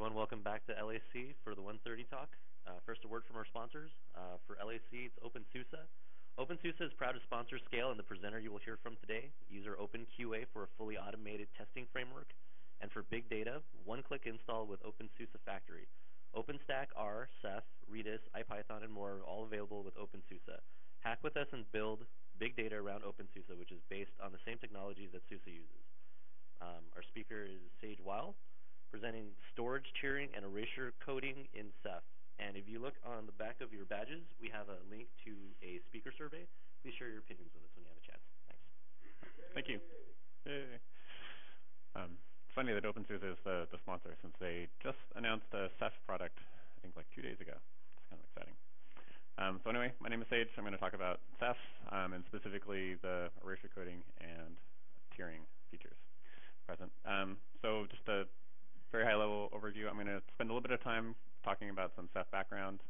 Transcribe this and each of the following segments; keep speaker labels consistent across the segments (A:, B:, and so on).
A: everyone. Welcome back to LAC for the 1:30 talk. First, a word from our sponsors. For LAC, it's OpenSUSE. OpenSUSE is proud to sponsor Scale, and the presenter you will hear from today. Use our OpenQA for a fully automated testing framework. And for big data, one-click install with OpenSUSE Factory. OpenStack, R, Ceph, Redis, IPython, and more are all available with OpenSUSE. Hack with us and build big data around OpenSUSE, which is based on the same technologies that SUSE uses. Our speaker is Sage Weil, presenting storage tiering and erasure coding in Ceph. And if you look on the back of your badges, we have a link to a speaker survey. Please share your opinions with us when you have a chance. Thanks.
B: Thank you. Yay. It's funny that OpenSUSE is the sponsor since they just announced a Ceph product, I think like 2 days ago. It's kind of exciting. So anyway, my name is Sage. I'm going to talk about Ceph and specifically the erasure coding and tiering features present. So just a very high-level overview. I'm going to spend a little bit of time talking about some Ceph background,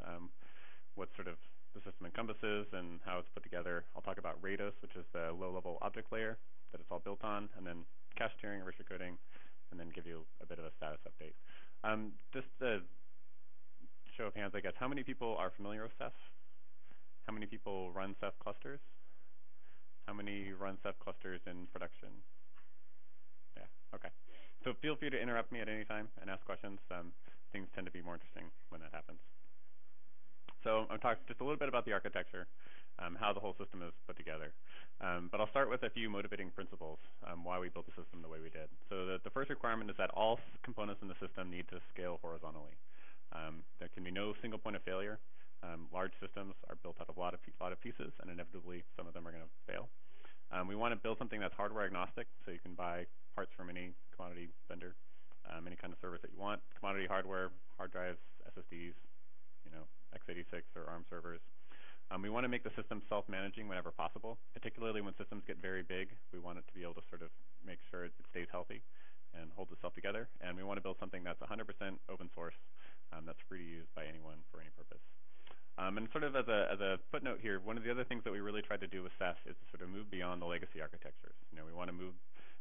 B: what sort of the system encompasses and how it's put together. I'll talk about RADOS, which is the low-level object layer that it's all built on, and then cache tiering, erasure coding, and then give you a bit of a status update. Just a show of hands, I guess. How many people are familiar with Ceph? How many people run Ceph clusters? How many run Ceph clusters in production? Yeah, okay. So feel free to interrupt me at any time and ask questions. Things tend to be more interesting when that happens. So I'll talk just a little bit about the architecture, how the whole system is put together. But I'll start with a few motivating principles, why we built the system the way we did. So the first requirement is that all components in the system need to scale horizontally. There can be no single point of failure. Large systems are built out of a lot of pieces, and inevitably some of them are going to fail. We want to build something that's hardware agnostic, so you can buy parts from any commodity vendor, any kind of service that you want. Commodity hardware, hard drives, SSDs, x86 or ARM servers. We want to make the system self-managing whenever possible, particularly when systems get very big. We want it to be able to sort of make sure it stays healthy and holds itself together. And we want to build something that's 100% open source, that's free to use by anyone for any purpose. And sort of as a footnote here, one of the other things that we really tried to do with Ceph is to sort of move beyond the legacy architectures. We want to move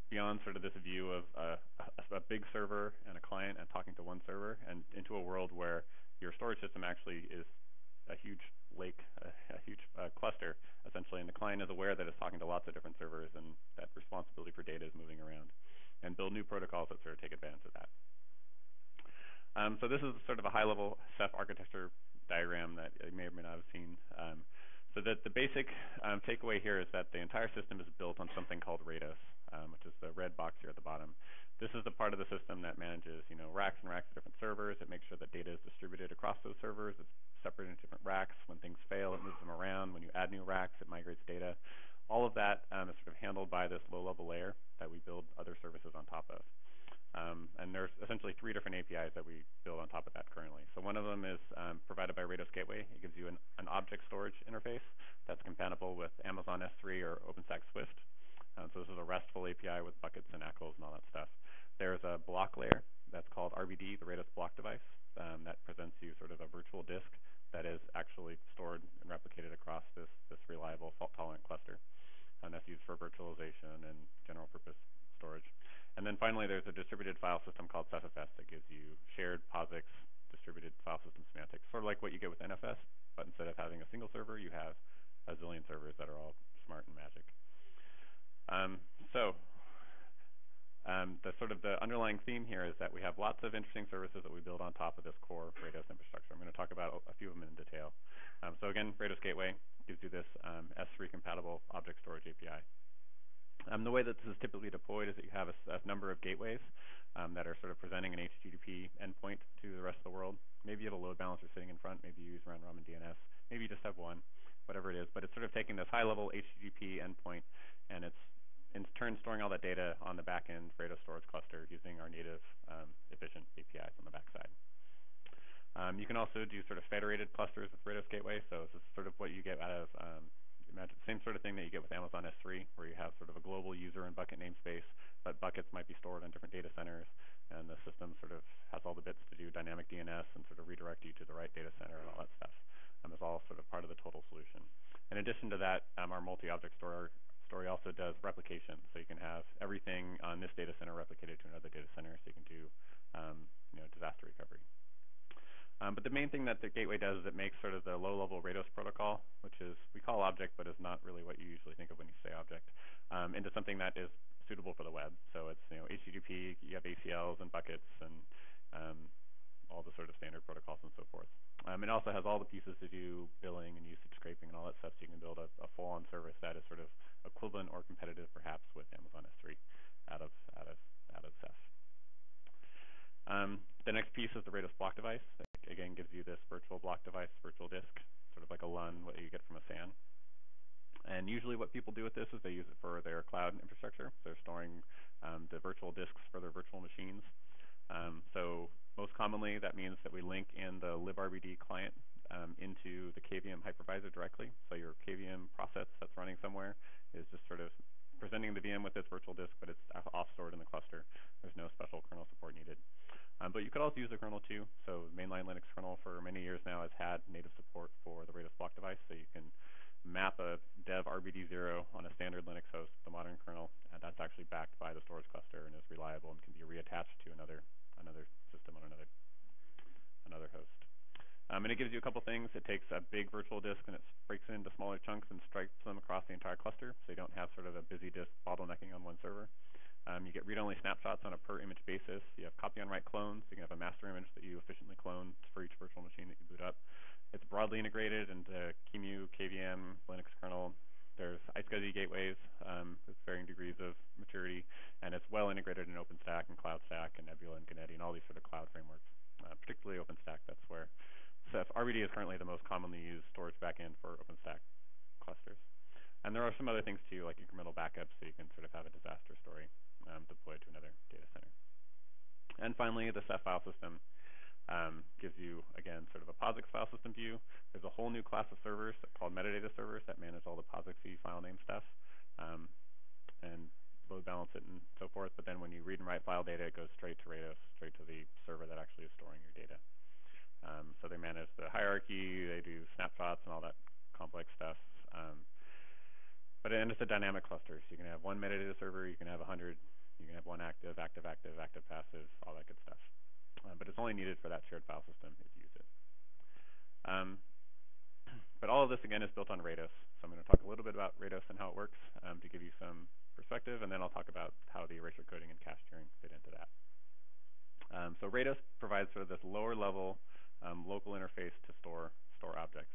B: beyond sort of this view of a big server and a client and talking to one server and into a world where your storage system actually is a huge lake, a huge cluster, essentially, and the client is aware that it's talking to lots of different servers and that responsibility for data is moving around, and build new protocols that sort of take advantage of that. So this is sort of a high-level Ceph architecture diagram that you may or may not have seen. So that the basic takeaway here is that the entire system is built on something called RADOS, which is the red box here at the bottom. This is the part of the system that manages, racks and racks of different servers. It makes sure that data is distributed across those servers. It's separated into different racks. When things fail, it moves them around. When you add new racks, it migrates data. All of that is sort of handled by this low-level layer that we build other services on top of. And there's essentially 3 different APIs that we build on top of that currently. So one of them is provided by RADOS Gateway. It gives you an object storage interface that's compatible with Amazon S3 or OpenStack Swift. So this is a RESTful API with buckets and ACLs and all that stuff. There's a block layer that's called RBD, the RADOS block device, that presents you sort of a virtual disk that is actually stored and replicated across this reliable fault-tolerant cluster. And that's used for virtualization and general purpose storage. And then finally, there's a distributed file system called CephFS that gives you shared POSIX, distributed file system semantics, sort of like what you get with NFS, but instead of having a single server, you have a zillion servers that are all smart and magic. The sort of the underlying theme here is that we have lots of interesting services that we build on top of this core RADOS infrastructure. I'm going to talk about a few of them in detail. So again, RADOS Gateway gives you this S3 compatible object storage API. The way that this is typically deployed is that you have a number of gateways that are sort of presenting an HTTP endpoint to the rest of the world. Maybe you have a load balancer sitting in front. Maybe you use round robin DNS. Maybe you just have one, whatever it is. But it's sort of taking this high-level HTTP endpoint, and it's in turn storing all that data on the back-end RADOS storage cluster using our native efficient APIs on the backside. You can also do sort of federated clusters with RADOS Gateway. So this is sort of what you get out of imagine the same sort of thing that you get with Amazon S3, where you have sort of a global user and bucket namespace, but buckets might be stored in different data centers, and the system sort of has all the bits to do dynamic DNS and sort of redirect you to the right data center and all that stuff. It's all sort of part of the total solution. In addition to that, our multi-object story also does replication, so you can have everything on this data center replicated to another data center, so you can do disaster discovery. But the main thing that the gateway does is it makes sort of the low-level RADOS protocol, which is we call object, but is not really what you usually think of when you say object, into something that is suitable for the web. So it's HTTP, you have ACLs and buckets and all the sort of standard protocols and so forth. It also has all the pieces to do billing and usage scraping and all that stuff, so you can build a full-on service that is sort of equivalent or competitive, perhaps, with Amazon S3 out of Ceph. The next piece is the RADOS block device. It, again, gives you this virtual block device, virtual disk, sort of like a LUN, what you get from a SAN. And usually what people do with this is they use it for their cloud infrastructure. So they're storing the virtual disks for their virtual machines. So most commonly, that means that we link in the librd client into the KVM hypervisor directly. So your KVM process that's running somewhere is just sort of presenting the VM with its virtual disk, but it's off-stored in the cluster. There's no special kernel support needed. But you could also use the kernel too. So mainline Linux kernel for many years now has had native support for the RADOS block device. So you can map a dev RBD0 on a standard Linux host, the modern kernel, and that's actually backed by the storage cluster and is reliable and can be reattached to another system on another host. And it gives you a couple things. It takes a big virtual disk and it breaks it into smaller chunks and stripes them across the entire cluster, so you don't have sort of a busy disk bottlenecking on one server. You get read-only snapshots on a per-image basis. You have copy-on-write clones. You can have a master image that you efficiently clone for each virtual machine that you boot up. It's broadly integrated into QEMU, KVM, Linux kernel. There's iSCSI gateways with varying degrees of maturity, and it's well integrated in OpenStack and CloudStack and Nebula and Ganeti and all these sort of cloud frameworks, particularly OpenStack. That's where Ceph RBD is currently the most commonly used storage backend for OpenStack clusters. And there are some other things too, like incremental backups, so you can sort of have a disaster story deployed to another data center. And finally, the Ceph file system gives you, again, sort of a POSIX file system view. There's a whole new class of servers called metadata servers that manage all the POSIX file name stuff and load balance it and so forth. But then when you read and write file data, it goes straight to RADOS, straight to the server that actually is storing your data. So they manage the hierarchy, they do snapshots and all that complex stuff. But it's a dynamic cluster, so you can have one metadata server, you can have 100, you can have one active, passive, all that good stuff. But it's only needed for that shared file system if you use it. But all of this, again, is built on RADOS. So I'm going to talk a little bit about RADOS and how it works to give you some perspective, and then I'll talk about how the erasure coding and cache tiering fit into that. So RADOS provides sort of this lower level local interface to store objects.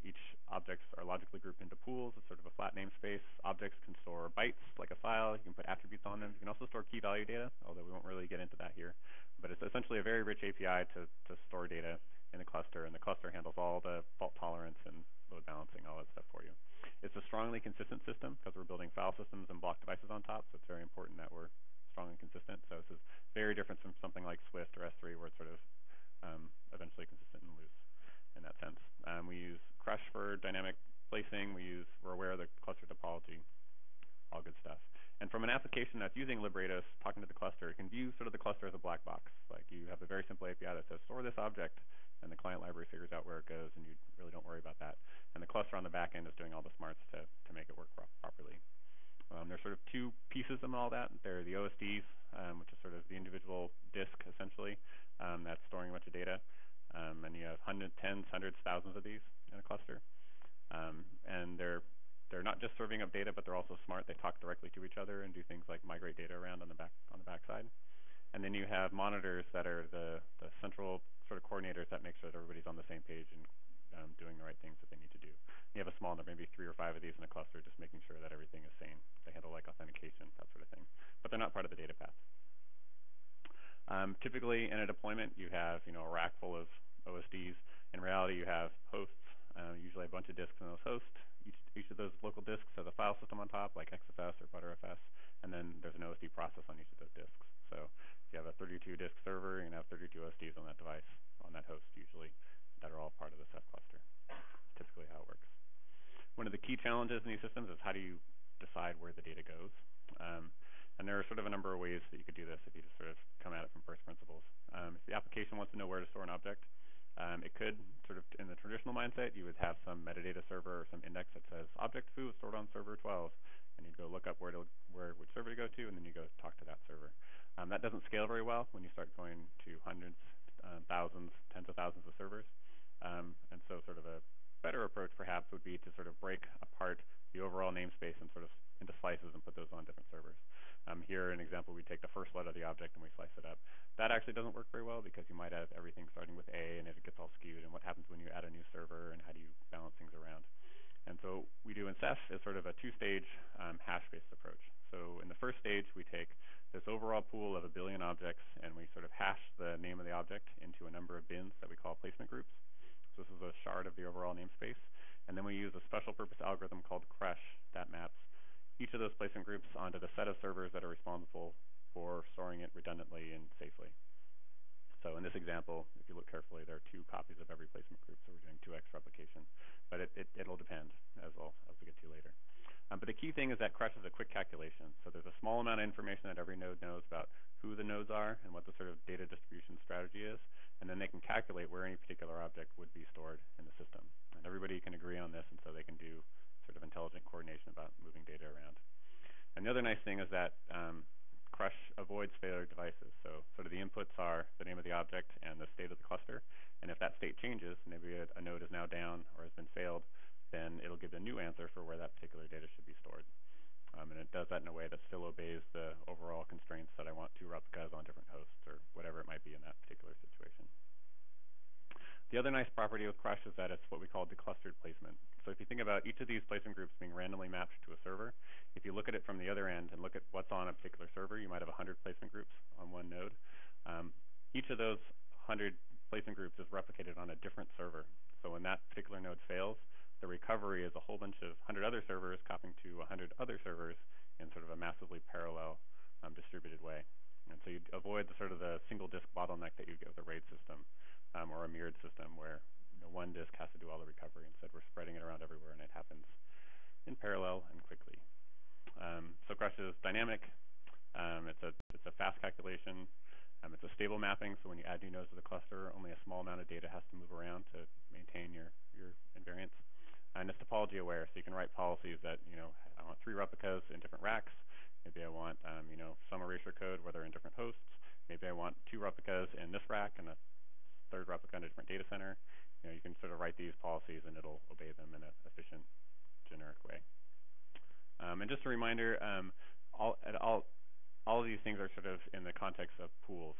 B: Each objects are logically grouped into pools. It's sort of a flat namespace. Objects can store bytes like a file. You can put attributes on them. You can also store key value data, although we won't really get into that here. But it's essentially a very rich API to store data in the cluster, and the cluster handles all the fault tolerance and load balancing, all that stuff for you. It's a strongly consistent system because we're building file systems and block devices on top, so it's very important that we're strong and consistent. So this is very different from something like Swift or S3 where it's sort of eventually consistent and loose in that sense. We use Crush for dynamic placing. We're aware of the cluster topology, all good stuff. And from an application that's using librados, talking to the cluster, it can view sort of the cluster as a black box. Like you have a very simple API that says store this object, and the client library figures out where it goes, and you really don't worry about that. And the cluster on the back end is doing all the smarts to make it work properly. There's sort of two pieces of all that. There are the OSDs, which is sort of the individual disk, essentially, that's storing a bunch of data. And you have tens, hundreds, thousands of these in a cluster. And they're not just serving up data, but they're also smart. They talk directly to each other and do things like migrate data around on the backside. And then you have monitors that are the central sort of coordinators that make sure that everybody's on the same page and doing the right things that they need to do. You have a small number, maybe 3 or 5 of these in a cluster, just making sure that everything is sane. They handle like authentication, that sort of thing. But they're not part of the data path. Typically, in a deployment, you have a rack full of OSDs. In reality, you have hosts. Usually a bunch of disks in those hosts. Each of those local disks has a file system on top, like XFS or ButterFS, and then there's an OSD process on each of those disks. So if you have a 32-disk server, you're going to have 32 OSDs on that device, on that host usually, that are all part of the Ceph cluster. That's typically how it works. One of the key challenges in these systems is how do you decide where the data goes? And there are sort of a number of ways that you could do this if you just sort of come at it from first principles. If the application wants to know where to store an object, it could sort of, in the traditional mindset, you would have some metadata server or some index that says object foo is stored on server 12, and you'd go look up which server to go to, and then you go talk to that server. That doesn't scale very well when you start going to hundreds to thousands, tens of thousands of servers. And so sort of a better approach perhaps would be to sort of break apart the overall namespace and sort of into slices and put those on different servers. Here, an example, we take the first letter of the object and we slice it up. That actually doesn't work very well because you might have everything starting with A and it gets all skewed, and what happens when you add a new server and how do you balance things around. And so what we do in Ceph is sort of a two-stage hash-based approach. So in the first stage, we take this overall pool of 1 billion objects and we sort of hash the name of the object into a number of bins that we call placement groups. So this is a shard of the overall namespace. And then we use a special purpose algorithm called crush that maps each of those placement groups onto the set of servers that are responsible for storing it redundantly and safely. So in this example, if you look carefully, there are 2 copies of every placement group, so we're doing 2x replication. But it'll depend, as we'll get to later. But the key thing is that crush is a quick calculation. So there's a small amount of information that every node knows about who the nodes are and what the sort of data distribution strategy is. And then they can calculate where any particular object would be stored in the system. And everybody can agree on this, and so they can do sort of intelligent coordination about moving data around. And the other nice thing is that crush avoids failure devices. So sort of the inputs are the name of the object and the state of the cluster. And if that state changes, maybe a node is now down or has been failed, then it'll give a new answer for where that particular data should be stored. And it does that in a way that still obeys the overall constraints that I want 2 replicas on different hosts or whatever it might be in that particular situation. The other nice property with crush is that it's what we call declustered placement. So if you think about each of these placement groups being randomly mapped to a server, if you look at it from the other end and look at what's on a particular server, you might have 100 placement groups on one node. Each of those 100 placement groups is replicated on a different server. So when that particular node fails, the recovery is a whole bunch of 100 other servers copying to 100 other servers in sort of a massively parallel distributed way. And so you avoid the sort of the single disk bottleneck that you get with a RAID system or a mirrored system where one disk has to do all the recovery. Instead, we're spreading it around everywhere, and it happens in parallel and quickly. So crush is dynamic. It's a fast calculation. It's a stable mapping, so when you add new nodes to the cluster, only a small amount of data has to move around to maintain your invariance. And it's topology aware, so you can write policies that, I want 3 replicas in different racks. Maybe I want, some erasure code where they're in different hosts. Maybe I want 2 replicas in this rack and a 3rd replica in a different data center. You can sort of write these policies and it'll obey them in an efficient, generic way. And just a reminder, all of these things are sort of in the context of pools.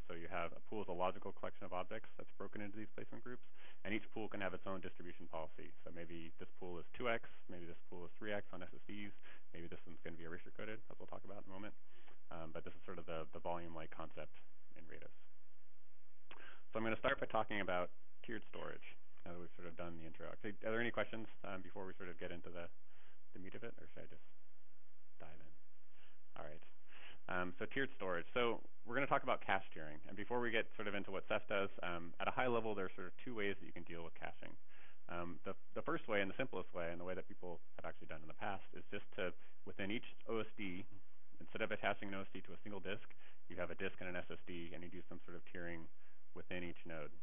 B: So you have a pool is a logical collection of objects that's broken into these placement groups, and each pool can have its own distribution policy. So maybe this pool is 2x, maybe this pool is 3x on SSDs, maybe this one's going to be erasure coded, as we'll talk about in a moment. But this is sort of the volume-like concept in RADOS. So I'm going to start by talking about tiered storage, now that we've sort of done the intro. Are there any questions before we sort of get into the meat of it, or should I just dive in? All right. So tiered storage. So we're going to talk about cache tiering. And before we get sort of into what Ceph does, at a high level, there's sort of 2 ways that you can deal with caching. The first way and the simplest way, and the way that people have actually done in the past, is just to, within each OSD, instead of attaching an OSD to a single disk, you have a disk and an SSD, and you do some sort of tiering within each node.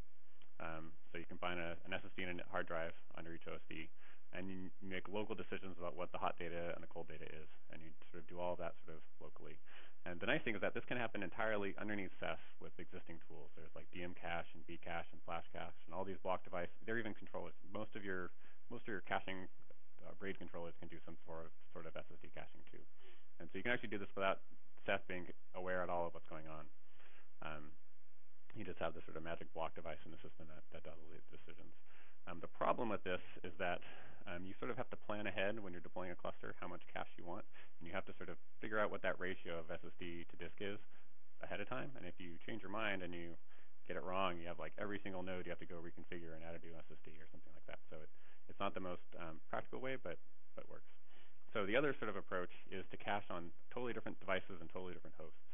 B: So you combine an SSD and a hard drive under each OSD, and you make local decisions about what the hot data and the cold data is, and you sort of do all of that sort of locally. And the nice thing is that this can happen entirely underneath Ceph with existing tools. There's like DM cache and Bcache and flash cache and all these block devices. They're even controllers. Most of your caching RAID controllers can do some sort of SSD caching too. And so you can actually do this without Ceph being aware at all of what's going on. You just have this sort of magic block device in the system that does all these decisions. The problem with this is that you sort of have to plan ahead when you're deploying a cluster how much cache you want, and you have to sort of figure out what that ratio of SSD to disk is ahead of time. And if you change your mind and you get it wrong, you have like every single node you have to go reconfigure and add a new SSD or something like that. So it's not the most practical way, but works. So the other sort of approach is to cache on totally different devices and totally different hosts.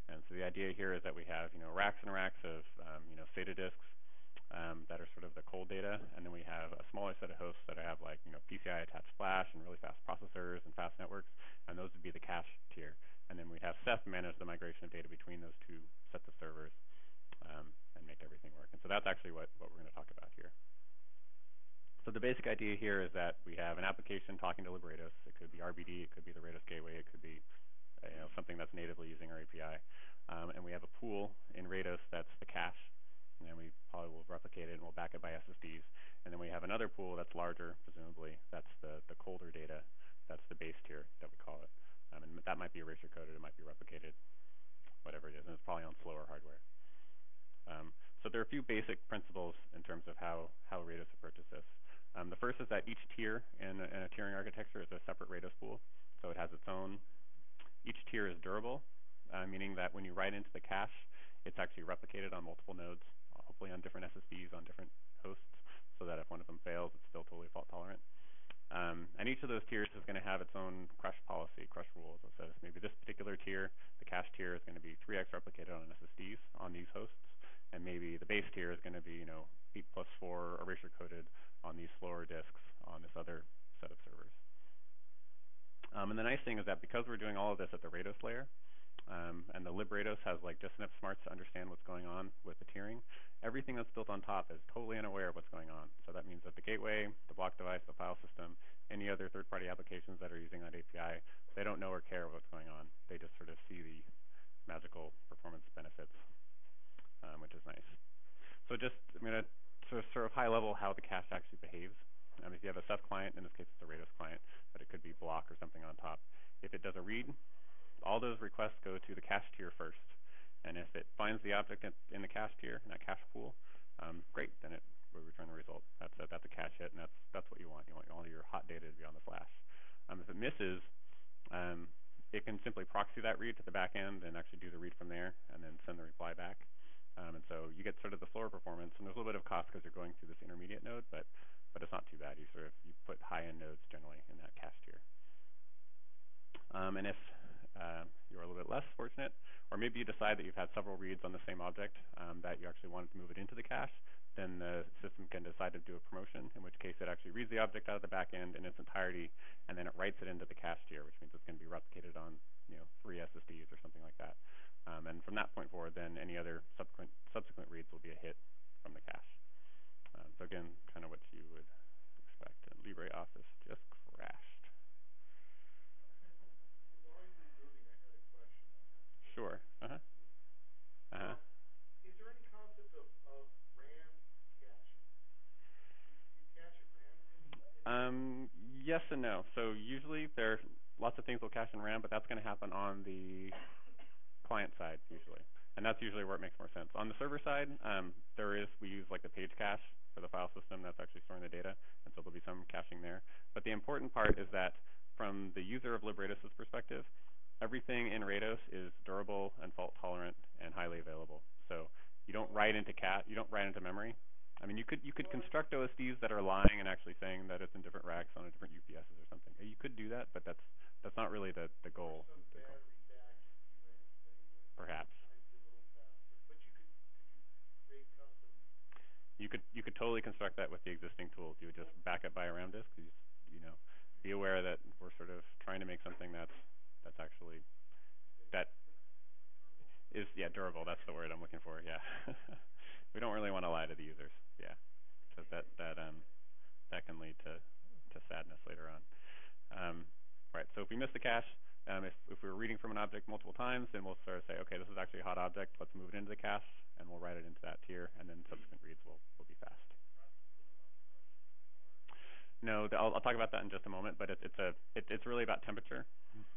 B: And so the idea here is that we have racks and racks of SATA disks that are sort of the cold data, and then we have a smaller set of hosts that have like PCI attached flash and really fast processors and fast networks, and those would be the cache tier. And then we'd have Ceph manage the migration of data between those 2 sets of servers and make everything work. And so that's actually what we're going to talk about here. So the basic idea here is that we have an application talking to RADOS. It could be RBD, it could be the RADOS gateway, it could be something that's natively using our API. And we have a pool in RADOS that's the cache. back it by SSDs. And then we have another pool that's larger, presumably. That's the colder data. That's the base tier that we call it. And that might be erasure coded, it might be replicated, whatever it is, and it's probably on slower hardware. So there are a few basic principles in terms of how RADOS approaches this. The first is that each tier in a tiering architecture is a separate RADOS pool. So it has its own, each tier is durable, meaning that when you write into the cache, it's actually replicated on multiple nodes, hopefully on different SSDs, on different hosts, so that if one of them fails, it's still totally fault tolerant. And each of those tiers is going to have its own crush policy, crush rules. It says maybe this particular tier, the cache tier, is going to be 3x replicated on SSDs on these hosts, and maybe the base tier is going to be 8+4 erasure coded on these slower disks on this other set of servers. And the nice thing is that because we're doing all of this at the RADOS layer, and the librados has just enough smarts to understand what's going on with the tiering, everything that's built on top is totally unaware of what's going on. So that means that the gateway, the block device, the file system, any other third-party applications that are using that API, they don't know or care what's going on. They just sort of see the magical performance benefits, which is nice. So just, I'm going to sort of high level how the cache actually behaves. If you have a Ceph client, in this case it's a RADOS client, but it could be block or something on top. If it does a read, all those requests go to the cache tier first. And if it finds the object in the cache tier, in that cache pool, great, then it will return the result. That's a cache hit, and that's what you want. You want all your hot data to be on the flash. If it misses, it can simply proxy that read to the back end and actually do the read from there, and then send the reply back. And so you get sort of the slower performance, and there's a little bit of cost because you're going through this intermediate node, but it's not too bad. You put high-end nodes generally in that cache tier. And if you're a little bit less fortunate, or maybe you decide that you've had several reads on the same object that you actually wanted to move it into the cache, then the system can decide to do a promotion, in which case it actually reads the object out of the back end in its entirety, and then it writes it into the cache tier, which means it's going to be replicated on 3 SSDs or something like that. And from that point forward, then any other subsequent reads will be a hit from the cache. So again, kind of what you would expect. And LibreOffice just crashed. Sure. Uh-huh. Uh-huh.
C: Is there any concept of RAM caching? Do you cache at RAM?
B: Yes and no. So usually there are lots of things will cache in RAM, but that's going to happen on the client side usually. And that's usually where it makes more sense. On the server side, we use the page cache for the file system that's actually storing the data, and so there'll be some caching there. But the important part is that from the user of LibRADOS' perspective, everything in RADOS is durable and fault tolerant and highly available. So you don't write into memory. I mean, you could construct OSDs that are lying and actually saying that it's in different racks on a different UPSs or something. You could do that, but that's not really the goal. Perhaps. You could totally construct that with the existing tools. You would just back up by a RAM disk. Be aware that we're sort of trying to make something that's actually durable. That's the word I'm looking for. Yeah. We don't really want to lie to the users. Yeah, because that can lead to sadness later on. Right. So if we miss the cache, if we're reading from an object multiple times, then we'll sort of say, okay, this is actually a hot object. Let's move it into the cache, and we'll write it into that tier, and then subsequent reads will be fast. No, I'll talk about that in just a moment, but it's really about temperature,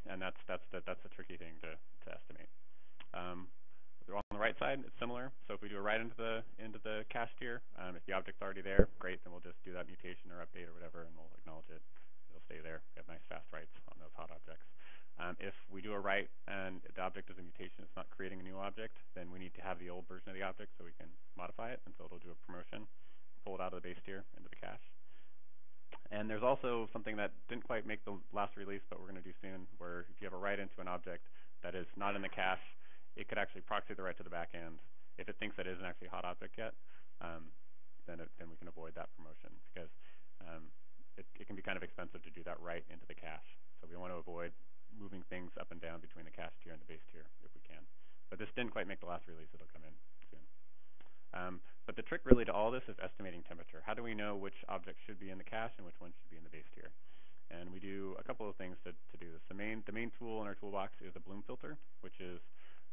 B: and that's the tricky thing to estimate. On the right side, it's similar. So if we do a write into the cache tier, if the object's already there, great, then we'll just do that mutation or update or whatever, and we'll acknowledge it. It'll stay there. We have nice fast writes on those hot objects. If we do a write and the object is a mutation, it's not creating a new object, then we need to have the old version of the object so we can modify it, and so it'll do a promotion, pull it out of the base tier into the cache. And there's also something that didn't quite make the last release, but we're going to do soon, where if you have a write into an object that is not in the cache, it could actually proxy the write to the back end. If it thinks that isn't actually a hot object yet, then we can avoid that promotion, because it can be kind of expensive to do that write into the cache. So we want to avoid moving things up and down between the cache tier and the base tier if we can. But this didn't quite make the last release. It'll come in soon. But the trick really to all this is estimating temperature. How do we know which objects should be in the cache and which ones should be in the base tier? And we do a couple of things to do this. The main tool in our toolbox is a bloom filter, which is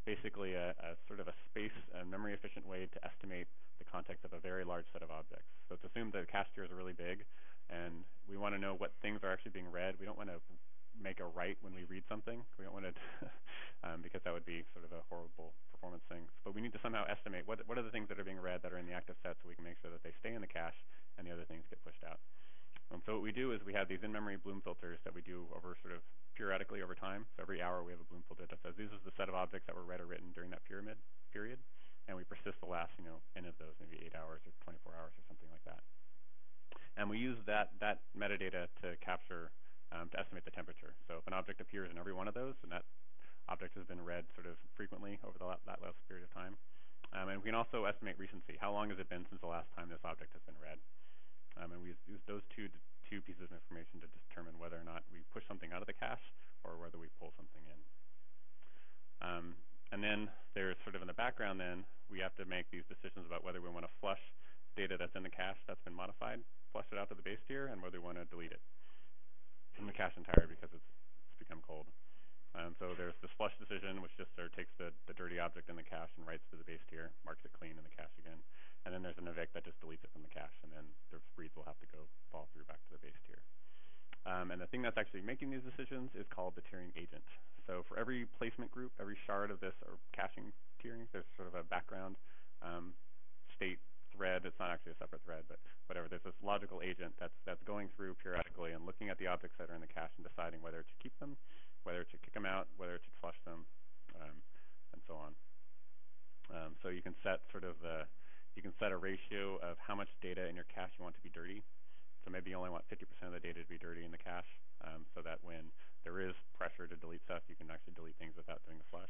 B: basically a sort of a space, a memory efficient way to estimate the context of a very large set of objects. So it's assumed that the cache tiers are really big, and we want to know what things are actually being read. We don't want to make a write when we read something. We don't want to, because that would be sort of a horrible performance thing. But we need to somehow estimate what are the things that are being read that are in the active set, so we can make sure that they stay in the cache and the other things get pushed out. So what we do is we have these in-memory Bloom filters that we do over sort of periodically over time. So every hour we have a Bloom filter that says this is the set of objects that were read or written during that period, and we persist the last, n of those, maybe 8 hours or 24 hours or something like that. And we use that metadata to capture, to estimate the temperature. So if an object appears in every one of those, and that object has been read sort of frequently over that last period of time. And we can also estimate recency. How long has it been since the last time this object has been read? And we use those two pieces of information to determine whether or not we push something out of the cache or whether we pull something in. And then there's sort of in the background then, we have to make these decisions about whether we want to flush data that's in the cache that's been modified, flush it out to the base tier, and whether we want to delete it from the cache entirely because it's become cold. So there's this flush decision, which just sort of takes the dirty object in the cache and writes to the base tier, marks it clean in the cache again. And then there's an evict that just deletes it from the cache, and then the reads will have to go fall through back to the base tier. And the thing that's actually making these decisions is called the tiering agent. So for every placement group, every shard of this or caching tiering, there's sort of a background state thread. It's not actually a separate thread, but whatever. There's this logical agent that's going through periodically and looking at the objects that are in the cache and deciding whether to keep them, whether to kick them out, whether to flush them, and so on. So you can set you can set a ratio of how much data in your cache you want to be dirty. So maybe you only want 50% of the data to be dirty in the cache, so that when there is pressure to delete stuff, you can actually delete things without doing the flush.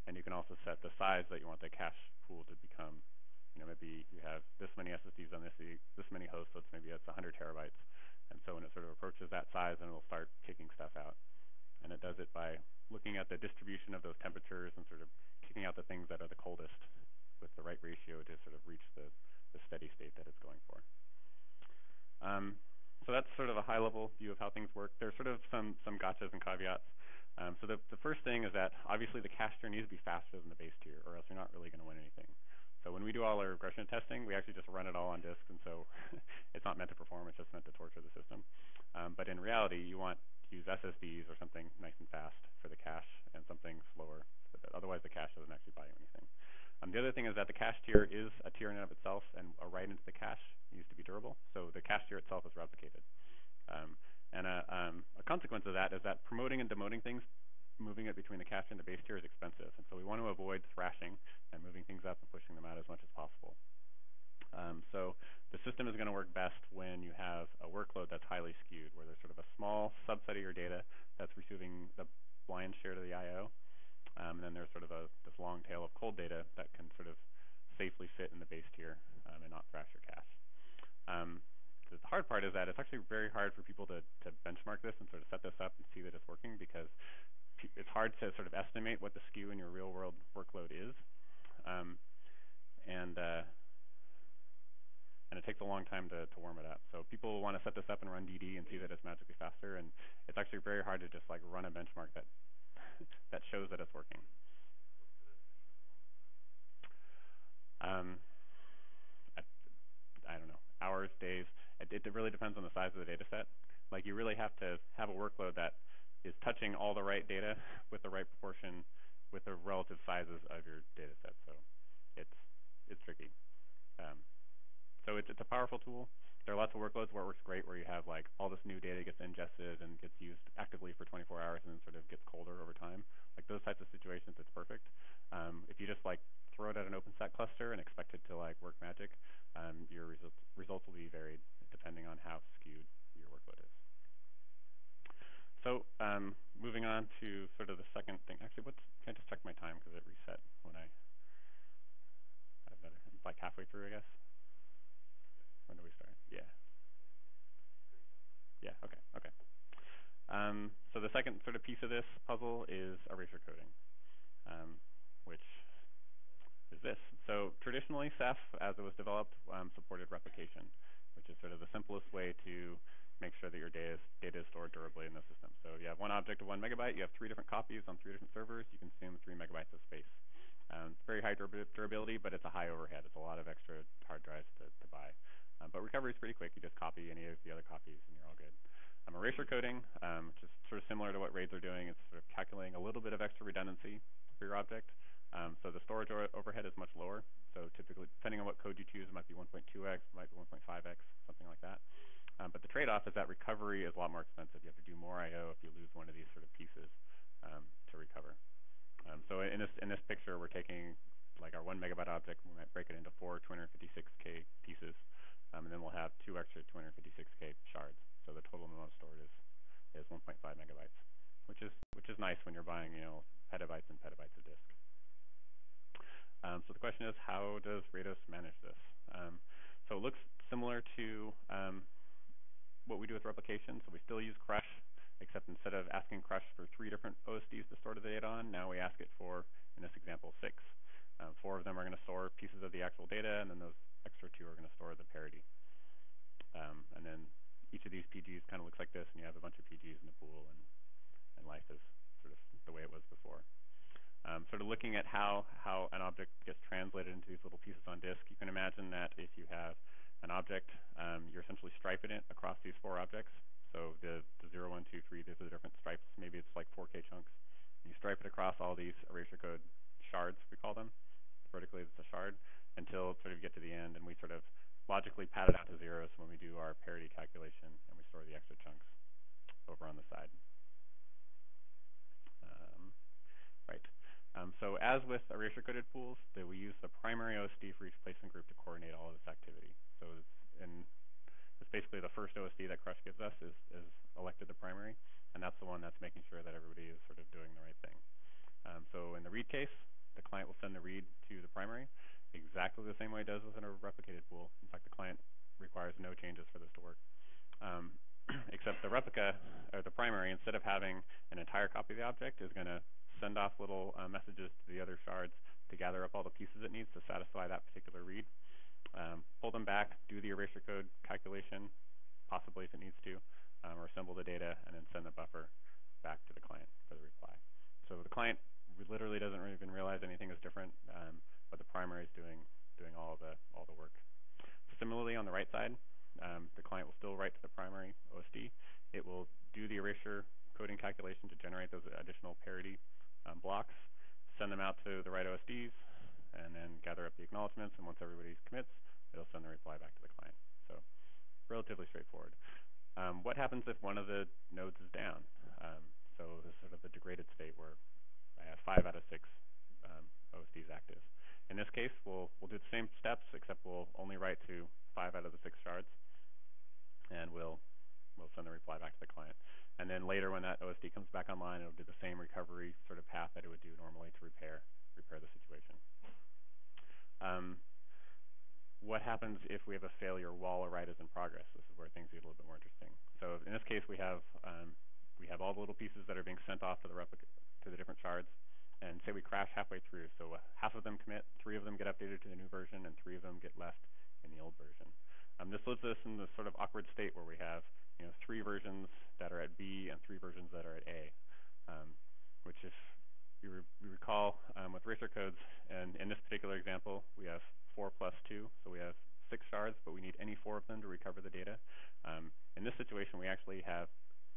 B: And you can also set the size that you want the cache pool to become. Maybe you have this many SSDs on this many hosts, so maybe it's 100 terabytes. And so when it sort of approaches that size, then it'll start kicking stuff out. And it does it by looking at the distribution of those temperatures and sort of kicking out the things that are the coldest with the right ratio to sort of reach the steady state that it's going for. So that's sort of a high-level view of how things work. There's sort of some gotchas and caveats. So the first thing is that obviously the cache tier needs to be faster than the base tier, or else you're not really going to win anything. So when we do all our regression testing, we actually just run it all on disk, and so it's not meant to perform, it's just meant to torture the system. But in reality, you want to use SSDs or something nice and fast for the cache and something slower. Otherwise, the cache doesn't actually buy you anything. The other thing is that the cache tier is a tier in and of itself, and a write into the cache needs to be durable. So the cache tier itself is replicated. And a consequence of that is that promoting and demoting things, moving it between the cache and the base tier is expensive. And so we want to avoid thrashing and moving things up and pushing them out as much as possible. So the system is going to work best when you have a workload that's highly skewed, where there's sort of a small subset of your data that's receiving the lion's share to the I/O. And then there's sort of this long tail of cold data that can sort of safely fit in the base tier and not thrash your cache. The hard part is that it's actually very hard for people to benchmark this and sort of set this up and see that it's working, because it's hard to sort of estimate what the skew in your real-world workload is. And it takes a long time to warm it up. So people want to set this up and run DD and see that it's magically faster, and it's actually very hard to just like run a benchmark that that shows that it's working. I don't know, hours, days. It really depends on the size of the data set. Like, you really have to have a workload that is touching all the right data with the right proportion with the relative sizes of your data set. So it's tricky. So it's a powerful tool. There are lots of workloads where it works great, where you have like all this new data gets ingested and gets used actively for 24 hours and then sort of gets colder over time. Like those types of situations, it's perfect. If you just like throw it at an OpenStack cluster and expect it to like work magic, your results will be varied depending on how skewed your workload is. So moving on to sort of the second thing. Actually, can I just check my time because it reset when I have another, like halfway through, I guess. When do we start? Yeah. Yeah, okay. So the second sort of piece of this puzzle is erasure coding, which is this. So traditionally, Ceph, as it was developed, supported replication, which is sort of the simplest way to make sure that your data is stored durably in the system. So you have one object of 1 megabyte, you have 3 different copies on 3 different servers, you consume 3 megabytes of space. Very high durability, but it's a high overhead. It's a lot of extra hard drives to buy. But recovery is pretty quick. You just copy any of the other copies, and you're all good. Erasure coding, which is sort of similar to what RAIDs are doing. It's sort of calculating a little bit of extra redundancy for your object. So the storage overhead is much lower. So typically, depending on what code you choose, it might be 1.2x, it might be 1.5x, something like that. But the trade-off is that recovery is a lot more expensive. You have to do more I/O if you lose one of these sort of pieces to recover. So in this picture, we're taking like our 1 megabyte object. We might break it into 4 256K pieces, and then we'll have 2 extra 256K shards. So the total amount stored is 1.5 megabytes, which is nice when you're buying petabytes and petabytes of disk. So the question is, how does RADOS manage this? So it looks similar to what we do with replication. So we still use crush, except instead of asking crush for 3 different OSDs to store the data on, now we ask it for, in this example, 6. 4 of them are going to store pieces of the actual data, and then those extra 2 are going to store the parity. And then each of these PGs kind of looks like this, and you have a bunch of PGs in the pool, and life is sort of the way it was before. Sort of looking at how an object gets translated into these little pieces on disk, you can imagine that if you have an object, you're essentially striping it across these 4 objects. So the 0, 1, 2, 3, these are the different stripes. Maybe it's like 4K chunks. And you stripe it across all these erasure code shards, we call them. Vertically, it's a shard, until sort of you get to the end, and we sort of logically pad it out to 0s when we do our parity calculation, and we store the extra chunks over on the side. Right. So as with erasure-coded pools, we use the primary OSD for each placement group to coordinate all of this activity. So it's basically the first OSD that Crush gives us is elected the primary, and that's the one that's making sure that everybody is sort of doing the right thing. So in the read case, the client will send the read to the primary exactly the same way it does within a replicated pool. In fact, the client requires no changes for this to work. Except the replica, or the primary, instead of having an entire copy of the object, is going to send off little messages to the other shards to gather up all the pieces it needs to satisfy that particular read. Pull them back, do the erasure code calculation, possibly if it needs to, or assemble the data, and then send the buffer back to the client for the reply. So the client literally doesn't even realize anything is different, but the primary is doing all the work. Similarly, on the right side, the client will still write to the primary OSD. It will do the erasure coding calculation to generate those additional parity blocks, send them out to the right OSDs, and then gather up the acknowledgments. And once everybody commits, it'll send the reply back to the client. So relatively straightforward. What happens if one of the nodes is down? So this is sort of the degraded state where I have 5 out of 6 OSDs active. In this case, we'll do the same steps, except we'll only write to 5 out of the 6 shards, and we'll send the reply back to the client. And then later, when that OSD comes back online, it'll do the same recovery sort of path that it would do normally to repair the situation. What happens if we have a failure while a write is in progress? This is where things get a little bit more interesting. So in this case, we have all the little pieces that are being sent off to the different shards, and say we crash halfway through. So half of them commit, 3 of them get updated to the new version, and 3 of them get left in the old version. This leaves us in this sort of awkward state where we have 3 versions that are at B and 3 versions that are at A, which if you recall with erasure codes, and in this particular example, we have 4 plus 2, so we have 6 shards, but we need any 4 of them to recover the data. In this situation, we actually have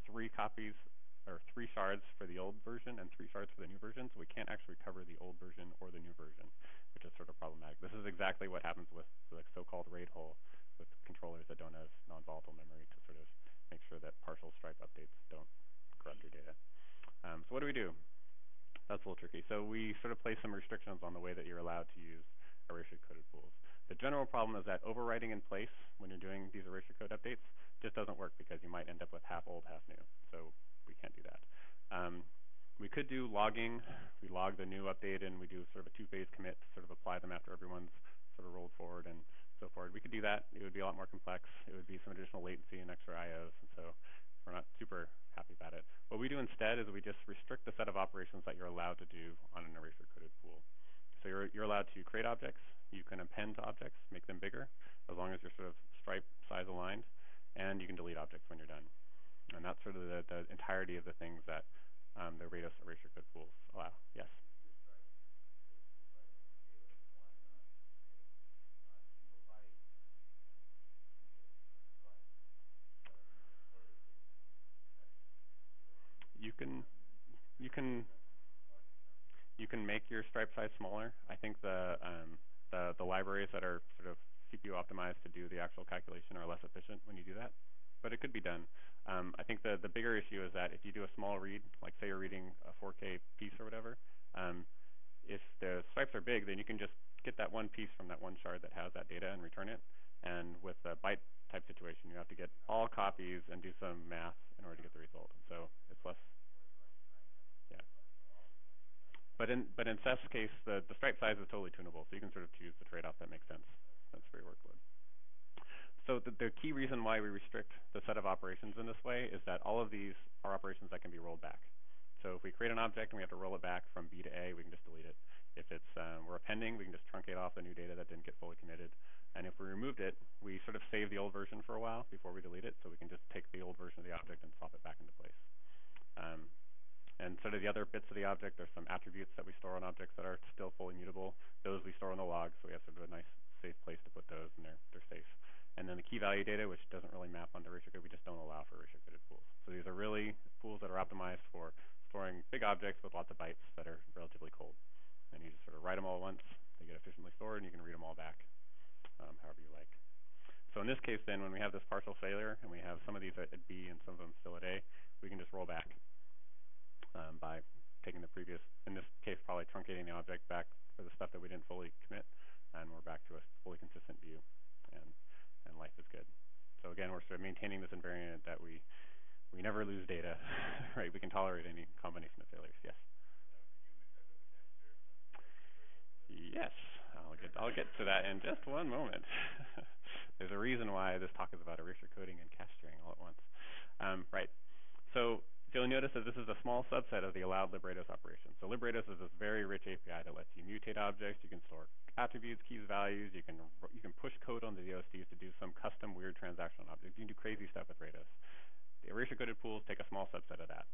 B: 3 copies, or 3 shards for the old version and 3 shards for the new version, so we can't actually recover the old version or the new version, which is sort of problematic. This is exactly what happens with the so-called RAID hole with controllers that don't have non-volatile memory to sort of make sure that partial stripe updates don't corrupt your data. So what do? That's a little tricky. So we sort of place some restrictions on the way that you're allowed to use erasure-coded pools. The general problem is that overwriting in place when you're doing these erasure code updates just doesn't work, because you might end up with half old, half new. So we can't do that. We could do logging. We log the new update, and we do sort of a 2-phase commit to sort of apply them after everyone's sort of rolled forward and so forth. We could do that. It would be a lot more complex. It would be some additional latency and extra IOs, and so we're not super happy about it. What we do instead is we just restrict the set of operations that you're allowed to do on an erasure-coded pool. So you're allowed to create objects. You can append to objects, make them bigger, as long as you're sort of stripe size aligned, and you can delete objects when you're done. And that's sort of the entirety of the things that the RADOS erasure code pools allow. Yes? you can you can make your stripe size smaller. I think the libraries that are sort of CPU optimized to do the actual calculation are less efficient when you do that, but it could be done. I think the bigger issue is that if you do a small read, like say you're reading a 4K piece or whatever, if the stripes are big, then you can just get that one piece from that one shard that has that data and return it. And with the byte type situation, you have to get all copies and do some math in order to get the result. And so it's less, yeah. But in Ceph's case, the stripe size is totally tunable, so you can sort of choose the trade-off that makes sense. That's for your workload. So the key reason why we restrict the set of operations in this way is that all of these are operations that can be rolled back. So if we create an object and we have to roll it back from B to A, we can just delete it. If it's we're appending, we can just truncate off the new data that didn't get fully committed. And if we removed it, we sort of save the old version for a while before we delete it, so we can just take the old version of the object and swap it back into place. And sort of the other bits of the object, there's some attributes that we store on objects that are still fully mutable. Those we store in the log, so we have sort of a nice, safe place to put those, and they're safe. And then the key value data, which doesn't really map onto erasure code, we just don't allow for erasure coded pools. So these are really pools that are optimized for storing big objects with lots of bytes that are relatively cold. And you just sort of write them all once, they get efficiently stored, and you can read them all back however you like. So in this case then, when we have this partial failure, and we have some of these at B and some of them still at A, we can just roll back by taking the previous, in this case probably truncating the object back for the stuff that we didn't fully commit, and we're back to a fully consistent view, and life is good. So again, we're sort of maintaining this invariant that we never lose data, right? We can tolerate any combination of failures. Yes. Yes, I'll get to that in just one moment. There's a reason why this talk is about erasure coding and cache sharing all at once. Right. So you'll notice that this is a small subset of the allowed libRADOS operation. So libRADOS is this very rich API that lets you mutate objects. You can store attributes, keys, values. You can push code on the DOSDs to do some custom weird transactional objects. You can do crazy stuff with RADOS. The erasure coded pools take a small subset of that.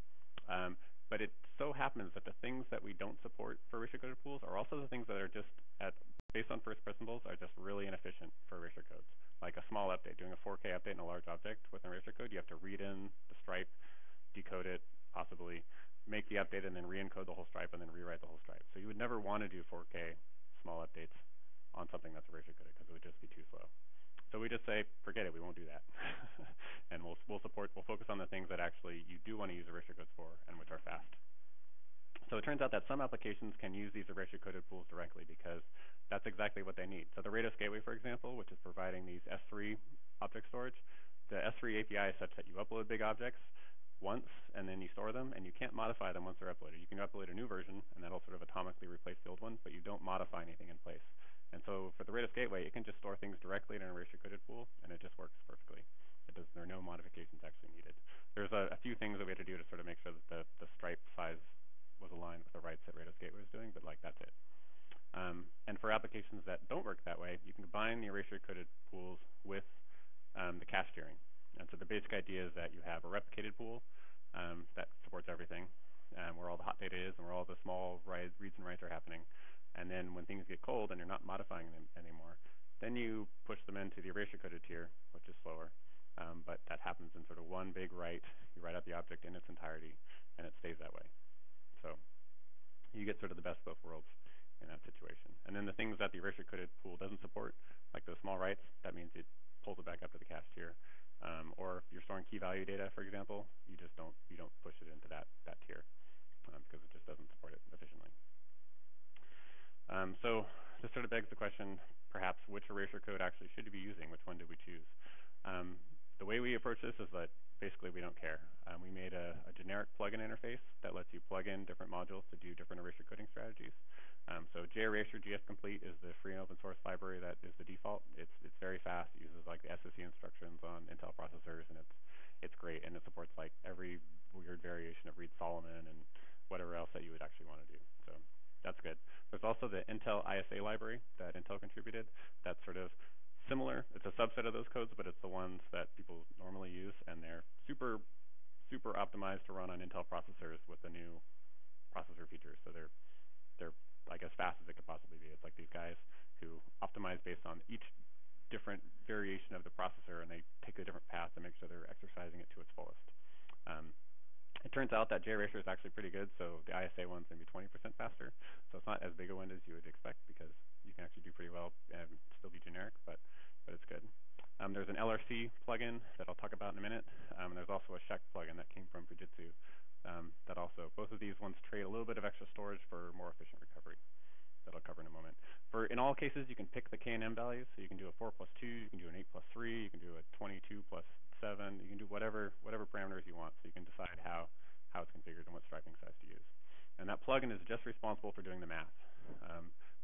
B: But it so happens that the things that we don't support for erasure coded pools are also the things that are just based on first principles are just really inefficient for erasure codes. Like a small update, doing a 4K update in a large object with an erasure code, you have to read in the stripe, decode it, possibly make the update, and then re-encode the whole stripe, and then rewrite the whole stripe. So you would never want to do 4K small updates on something that's erasure coded because it would just be too slow. So we just say, forget it, we won't do that. And we'll focus on the things that actually you do want to use erasure codes for and which are fast. So it turns out that some applications can use these erasure coded pools directly because that's exactly what they need. So the RADOS gateway, for example, which is providing these S3 object storage, the S3 API is such that you upload big objects once and then you store them, and you can't modify them once they're uploaded. You can upload a new version and that'll sort of atomically replace the old one, but you don't modify anything in place. And so for the RADOS gateway, it can just store things directly in an erasure coded pool, and it just works perfectly. There are no modifications actually needed. There's a few things that we had to do to sort of make sure that the stripe size was aligned with the writes that RADOS gateway was doing, but like that's it. And for applications that don't work that way, you can combine the erasure coded pools with the cache steering. And so the basic idea is that you have a replicated pool that supports everything, where all the hot data is and where all the small reads and writes are happening. And then when things get cold and you're not modifying them anymore, then you push them into the erasure coded tier, which is slower. But that happens in sort of one big write. You write out the object in its entirety, and it stays that way. So you get sort of the best of both worlds in that situation. And then the things that the erasure coded pool doesn't support, like those small writes, that means it pulls it back up to the cache tier. Or if you're storing key value data, for example, you don't push it into that tier because it just doesn't support it efficiently. So this sort of begs the question, perhaps, which erasure code actually should you be using? Which one did we choose? The way we approach this is that basically we don't care. We made a generic plugin interface that lets you plug in different modules to do different erasure coding strategies. So JErasure GF Complete is the free and open source library that is the default. It's very fast. It uses like the SoC instructions on Intel processors, and it's great. And it supports like every weird variation of Reed Solomon and whatever else that you would actually want to do. So that's good. There's also the Intel ISA library that Intel contributed. That's sort of similar. It's a subset of those codes, but it's the ones that people normally use, and they're super optimized to run on Intel processors with the new processor features. So they're like as fast as it could possibly be. It's like these guys who optimize based on each different variation of the processor, and they take a different path to make sure they're exercising it to its fullest. It turns out that Erasure is actually pretty good, so the ISA one's maybe 20% faster. So it's not as big a win as you would expect because you can actually do pretty well and still be generic, but it's good. There's an LRC plugin that I'll talk about in a minute, and there's also a Sheck plugin that came from Fujitsu that also, both of these ones trade a little bit of extra storage for more efficient recovery that I'll cover in a moment. In all cases, you can pick the K&M values, so you can do a 4 plus 2, you can do an 8 plus 3, you can do a 22 plus 7, you can do whatever parameters you want, so you can decide how it's configured and what striping size to use. And that plugin is just responsible for doing the math.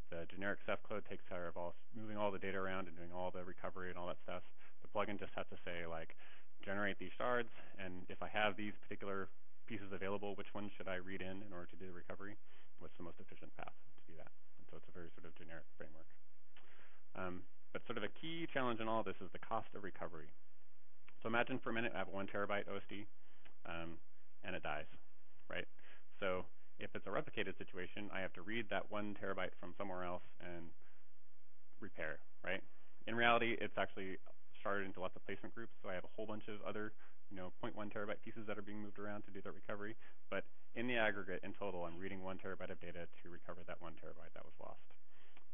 B: The generic Ceph code takes care of moving all the data around and doing all the recovery and all that stuff. The plugin just has to say, like, generate these shards, and if I have these particular pieces available, which ones should I read in order to do the recovery? What's the most efficient path to do that? And so it's a very sort of generic framework. But sort of a key challenge in all of this is the cost of recovery. So imagine for a minute I have a 1 terabyte OSD, and it dies, right? So if it's a replicated situation, I have to read that 1 terabyte from somewhere else and repair, right? In reality, it's actually sharded into lots of placement groups, so I have a whole bunch of other 0.1 terabyte pieces that are being moved around to do that recovery. But in the aggregate, in total, I'm reading 1 terabyte of data to recover that 1 terabyte that was lost.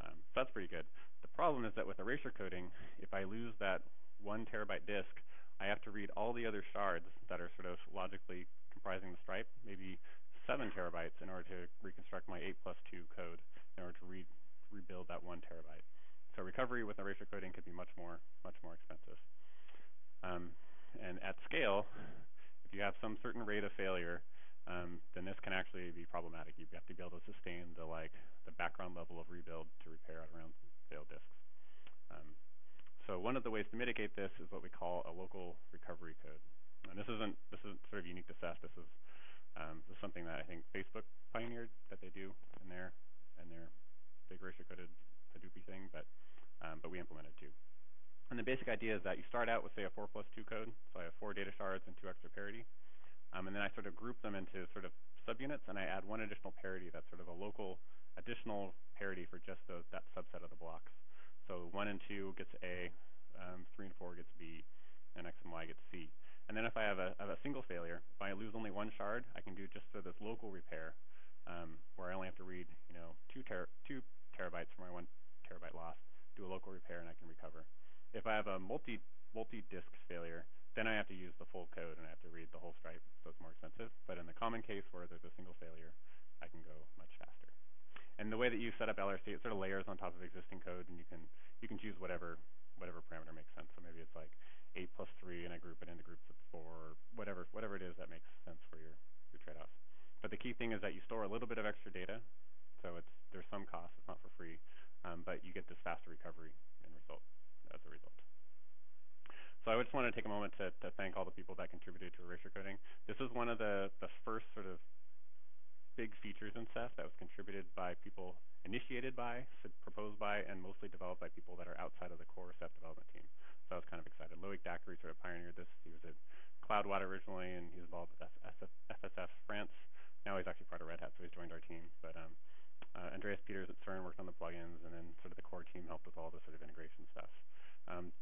B: So that's pretty good. The problem is that with erasure coding, if I lose that 1 terabyte disk, I have to read all the other shards that are sort of logically comprising the stripe, maybe 7 terabytes in order to reconstruct my 8 plus 2 code in order to rebuild that 1 terabyte. So recovery with erasure coding could be much more expensive. And at scale, if you have some certain rate of failure, then this can actually be problematic. You have to be able to sustain the background level of rebuild to repair around failed disks. So one of the ways to mitigate this is what we call a local recovery code. And this isn't sort of unique to Ceph. This is something that I think Facebook pioneered that they do in their big erasure coded Hadoopy thing, but we implemented too. And the basic idea is that you start out with, say, a 4 plus 2 code. So I have 4 data shards and 2 extra parity. And then I sort of group them into sort of subunits, and I add 1 additional parity that's sort of a local additional parity for just that subset of the blocks. So 1 and 2 gets A, 3 and 4 gets B, and X and Y gets C. And then if I have a single failure, if I lose only 1 shard, I can do just sort of this local repair, where I only have to read 2 terabytes for my 1 terabyte loss, do a local repair, and I can recover. If I have a multi-disk failure, then I have to use the full code and I have to read the whole stripe, so it's more expensive. But in the common case where there's a single failure, I can go much faster. And the way that you set up LRC, it sort of layers on top of existing code, and you can choose whatever parameter makes sense. So maybe it's like 8 plus 3, and I group it into groups of 4, whatever it is that makes sense for your trade-offs. But the key thing is that you store a little bit of extra data, so there's some cost. It's not for free, but you get this faster recovery as a result. So I just want to take a moment to thank all the people that contributed to erasure coding. This is one of the first sort of big features in Ceph that was contributed by people, initiated by, proposed by, and mostly developed by people that are outside of the core Ceph development team. So I was kind of excited. Loic Dackery sort of pioneered this. He was at CloudWatt originally, and he's involved with FSF France. Now he's actually part of Red Hat, so he's joined our team. But Andreas Peters at CERN worked on the plugins, and then sort of the core team helped with all the sort of integration stuff.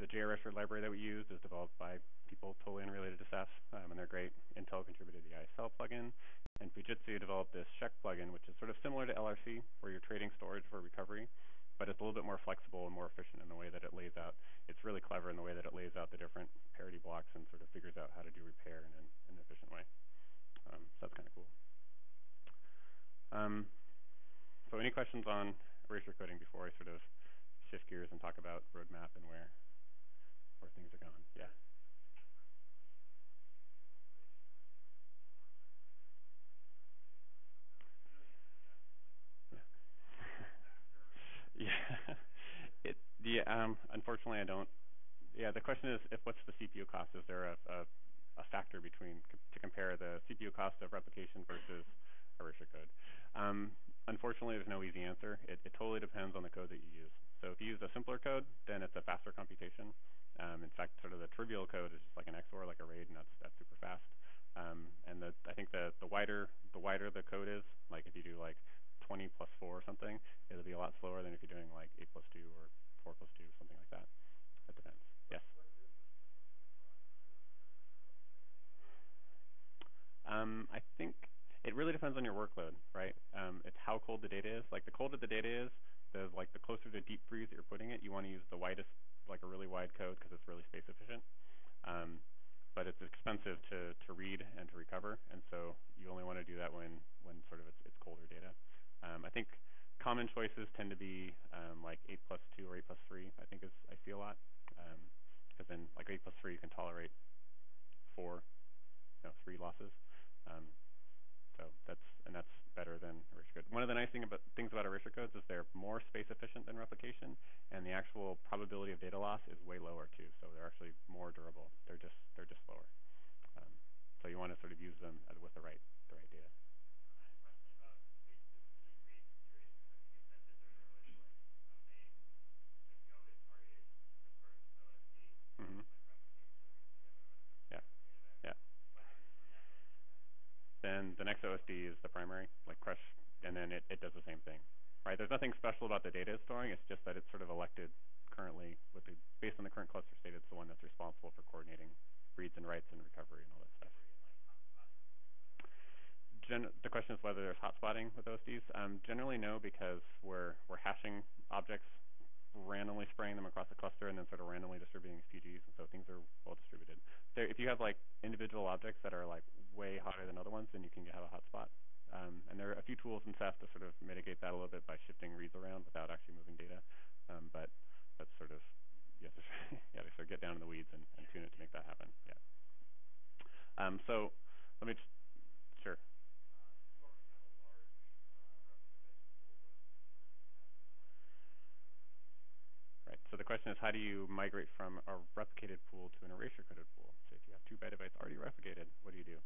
B: The Erasure library that we use is developed by people totally unrelated to Ceph, and they're great. Intel contributed the ISL plugin, and Fujitsu developed this Sheck plugin, which is sort of similar to LRC, where you're trading storage for recovery, but it's a little bit more flexible and more efficient in the way that it lays out. It's really clever in the way that it lays out the different parity blocks and sort of figures out how to do repair in an efficient way. So that's kind of cool. So any questions on erasure coding before I sort of shift gears and talk about roadmap and where things are going? Yeah. Yeah. Unfortunately, I don't. Yeah, the question is, what's the CPU cost? Is there a factor to compare the CPU cost of replication versus erasure code? Unfortunately, there's no easy answer. It totally depends on the code that you use. So if you use a simpler code, then it's a faster computation. In fact, sort of the trivial code is just like an XOR, like a RAID, and that's super fast. And I think the wider the code is, like if you do like 20 plus 4 or something, it'll be a lot slower than if you're doing like 8 plus 2 or 4 plus 2, something like that. That depends. Yes. I think it really depends on your workload, right? It's how cold the data is. Like the colder the data is, the closer to deep freeze that you're putting it, you want to use the widest, like a really wide code because it's really space efficient. But it's expensive to read and to recover, and so you only want to do that when sort of it's colder data. I think common choices tend to be like 8+2 or 8+3. I think I see a lot, because then like 8+3 you can tolerate 3 losses. So that's better than erasure code. One of the nice things about erasure codes is they're more space efficient than replication, and the actual probability of data loss is way lower too. So they're actually more durable. They're just slower. So you want to sort of use them with the right data. Mm-hmm. Yeah. Yeah. Then the next OSD is the primary, like crush, and then it does the same thing, right? There's nothing special about the data it's storing. It's just that it's sort of elected currently based on the current cluster state. It's the one that's responsible for coordinating reads and writes and recovery and all that stuff. The question is whether there's hotspotting with OSDs. Generally no, because we're hashing objects, randomly spraying them across the cluster, and then sort of randomly distributing PGs, and so things are well distributed. If you have like individual objects that are like way hotter than other ones, then you can have a hotspot. And there are a few tools in Ceph to sort of mitigate that a little bit by shifting reads around without actually moving data. But that's sort of, you have to sort of get down in the weeds and tune it to make that happen. Yeah. So let me sure. Right. So the question is, how do you migrate from a replicated pool to an erasure-coded pool? So if you have 2 petabytes already replicated, what do you do?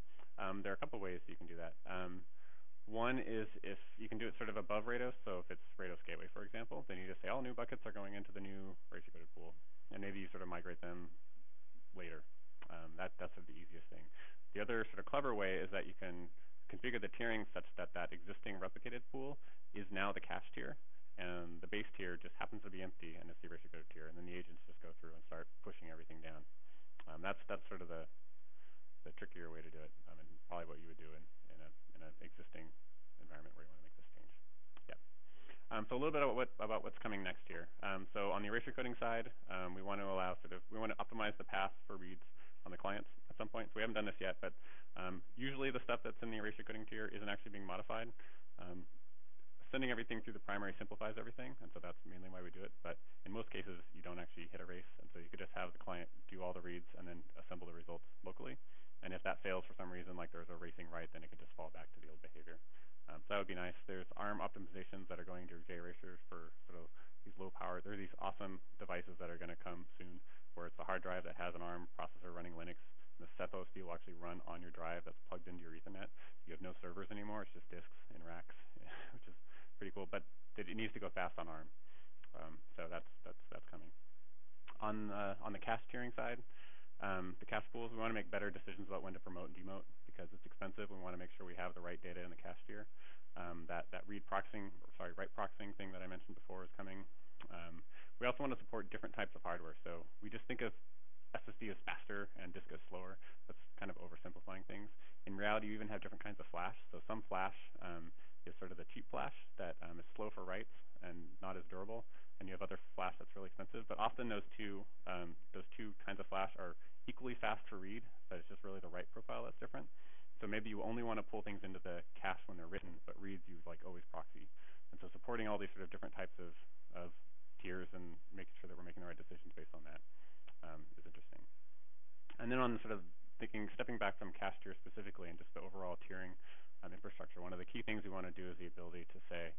B: There are a couple ways you can do that. One is if you can do it sort of above RADOS. So if it's RADOS Gateway, for example, then you just say all new buckets are going into the new erasure-coded pool, and maybe you sort of migrate them later. That's sort of the easiest thing. The other sort of clever way is that you can configure the tiering such that that existing replicated pool is now the cache tier, and the base tier just happens to be empty, and it's the erasure code tier, and then the agents just go through and start pushing everything down. That's sort of the trickier way to do it, and probably what you would do in an existing environment where you want to make this change. Yeah. So a little bit about what's coming next here. So on the erasure coding side, we want to optimize the path for reads on the clients at some point. So we haven't done this yet, but usually the stuff that's in the erasure coding tier isn't actually being modified. Sending everything through the primary simplifies everything, and so that's mainly why we do it. But in most cases, you don't actually hit erase, and so you could just have the client do all the reads and then assemble the results locally. And if that fails for some reason, like there's a racing write, then it can just fall back to the old behavior. So that would be nice. There's ARM optimizations that are going to JErasure for sort of these low power. There are these awesome devices that are going to come soon, where it's a hard drive that has an ARM processor running Linux. And the Ceph OSD will actually run on your drive that's plugged into your Ethernet. You have no servers anymore. It's just disks in racks, which is pretty cool, but it needs to go fast on ARM. So that's coming. On the cache tiering side, the cache pools, we want to make better decisions about when to promote and demote because it's expensive. We want to make sure we have the right data in the cache tier. That write proxying thing that I mentioned before is coming. We also want to support different types of hardware. So we just think of SSD as faster and disk as slower. That's kind of oversimplifying things. In reality, you even have different kinds of flash. So some flash is sort of the cheap flash that is slow for writes and not as durable, and you have other flash that's really expensive. But often those two kinds of flash are equally fast to read, but it's just really the write profile that's different. So maybe you only want to pull things into the cache when they're written, but reads you like always proxy. And so supporting all these sort of different types of tiers and making sure that we're making the right decisions based on that is interesting. And then on sort of stepping back from cache tier specifically and just the overall tiering infrastructure, one of the key things we want to do is the ability to say,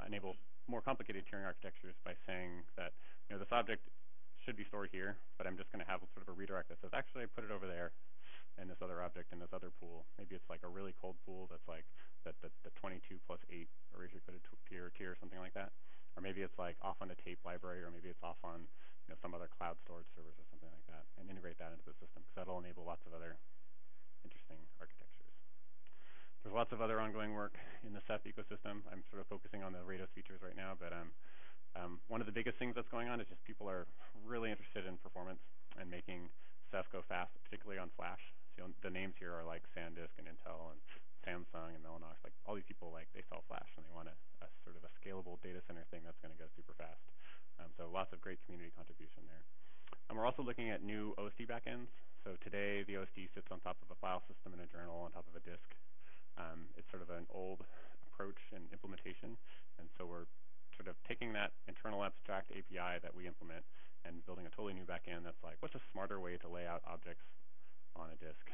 B: enable more complicated tiering architectures by saying that this object should be stored here, but I'm just going to have sort of a redirect that says, actually, I put it over there in this other object in this other pool. Maybe it's like a really cold pool that's like the 22 plus 8 erasure coded tier or something like that. Or maybe it's like off on a tape library, or maybe it's off on some other cloud storage servers or something like that, and integrate that into the system because that'll enable lots of other interesting architectures. There's lots of other ongoing work in the Ceph ecosystem. I'm sort of focusing on the RADOS features right now, but one of the biggest things that's going on is just people are really interested in performance and making Ceph go fast, particularly on flash. So the names here are like SanDisk and Intel and Samsung and Mellanox. Like all these people, like they sell flash and they want a sort of a scalable data center thing that's going to go super fast. So lots of great community contribution there. And we're also looking at new OSD backends. So today the OSD sits on top of a file system and a journal on top of a disk. It's sort of an old approach and implementation, and so we're sort of taking that internal abstract API that we implement and building a totally new backend that's like, what's a smarter way to lay out objects on a disk?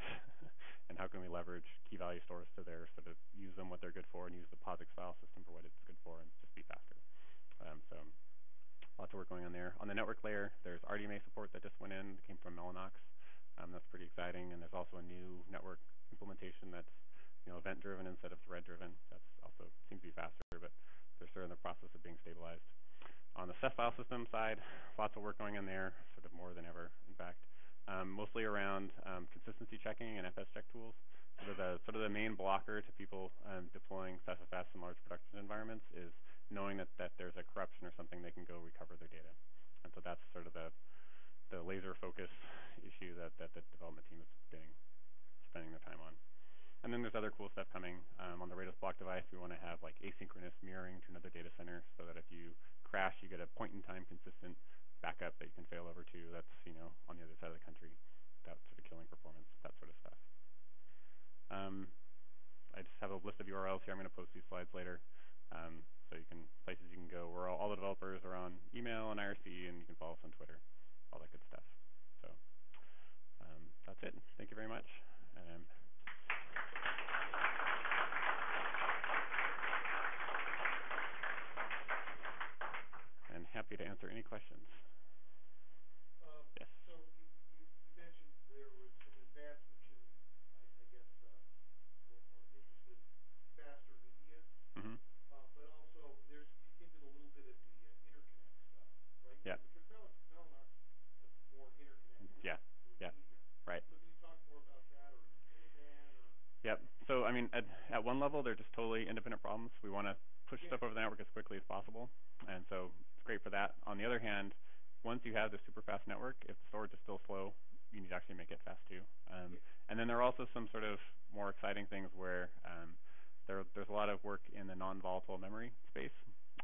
B: And how can we leverage key value stores to their sort of use them what they're good for and use the POSIX file system for what it's good for and just be faster. So lots of work going on there. On the network layer, there's RDMA support that just went in, came from Mellanox. That's pretty exciting. And there's also a new network implementation that's event-driven instead of thread-driven. That's also seems to be faster, but they're still in the process of being stabilized. On the Ceph file system side, lots of work going on there, sort of more than ever, in fact. Mostly around consistency checking and FS check tools. Sort of the main blocker to people deploying CephFS in large production environments is knowing that there's a corruption or something they can go recover their data. And so that's sort of the laser focus issue that the development team is spending their time on. And then there's other cool stuff coming. On the RADOS block device, we want to have like asynchronous mirroring to another data center so that if you crash, you get a point-in-time consistent backup that you can fail over to that's, on the other side of the country without sort of killing performance, that sort of stuff. I just have a list of URLs here. I'm going to post these slides later. So places you can go. All the developers are on email and IRC, and you can follow us on Twitter, all that good stuff. So that's it. Thank you very much. And happy to answer any questions. Yes.
C: So you mentioned there was some advancements in, I guess, or interest with faster media, but also you hinted a little bit at the interconnect stuff, right?
B: Yeah.
C: Because Mellanox has more interconnect
B: yeah.
C: media.
B: Right.
C: So can you talk more about that, or InfiniBand, or?
B: Yep. So I mean, at one level, they're just totally independent problems. We want to push stuff over the network as quickly as possible, and so it's great for that. On the other hand, once you have the super fast network, if the storage is still slow, you need to actually make it fast too. And then there are also some sort of more exciting things where there's a lot of work in the non-volatile memory space.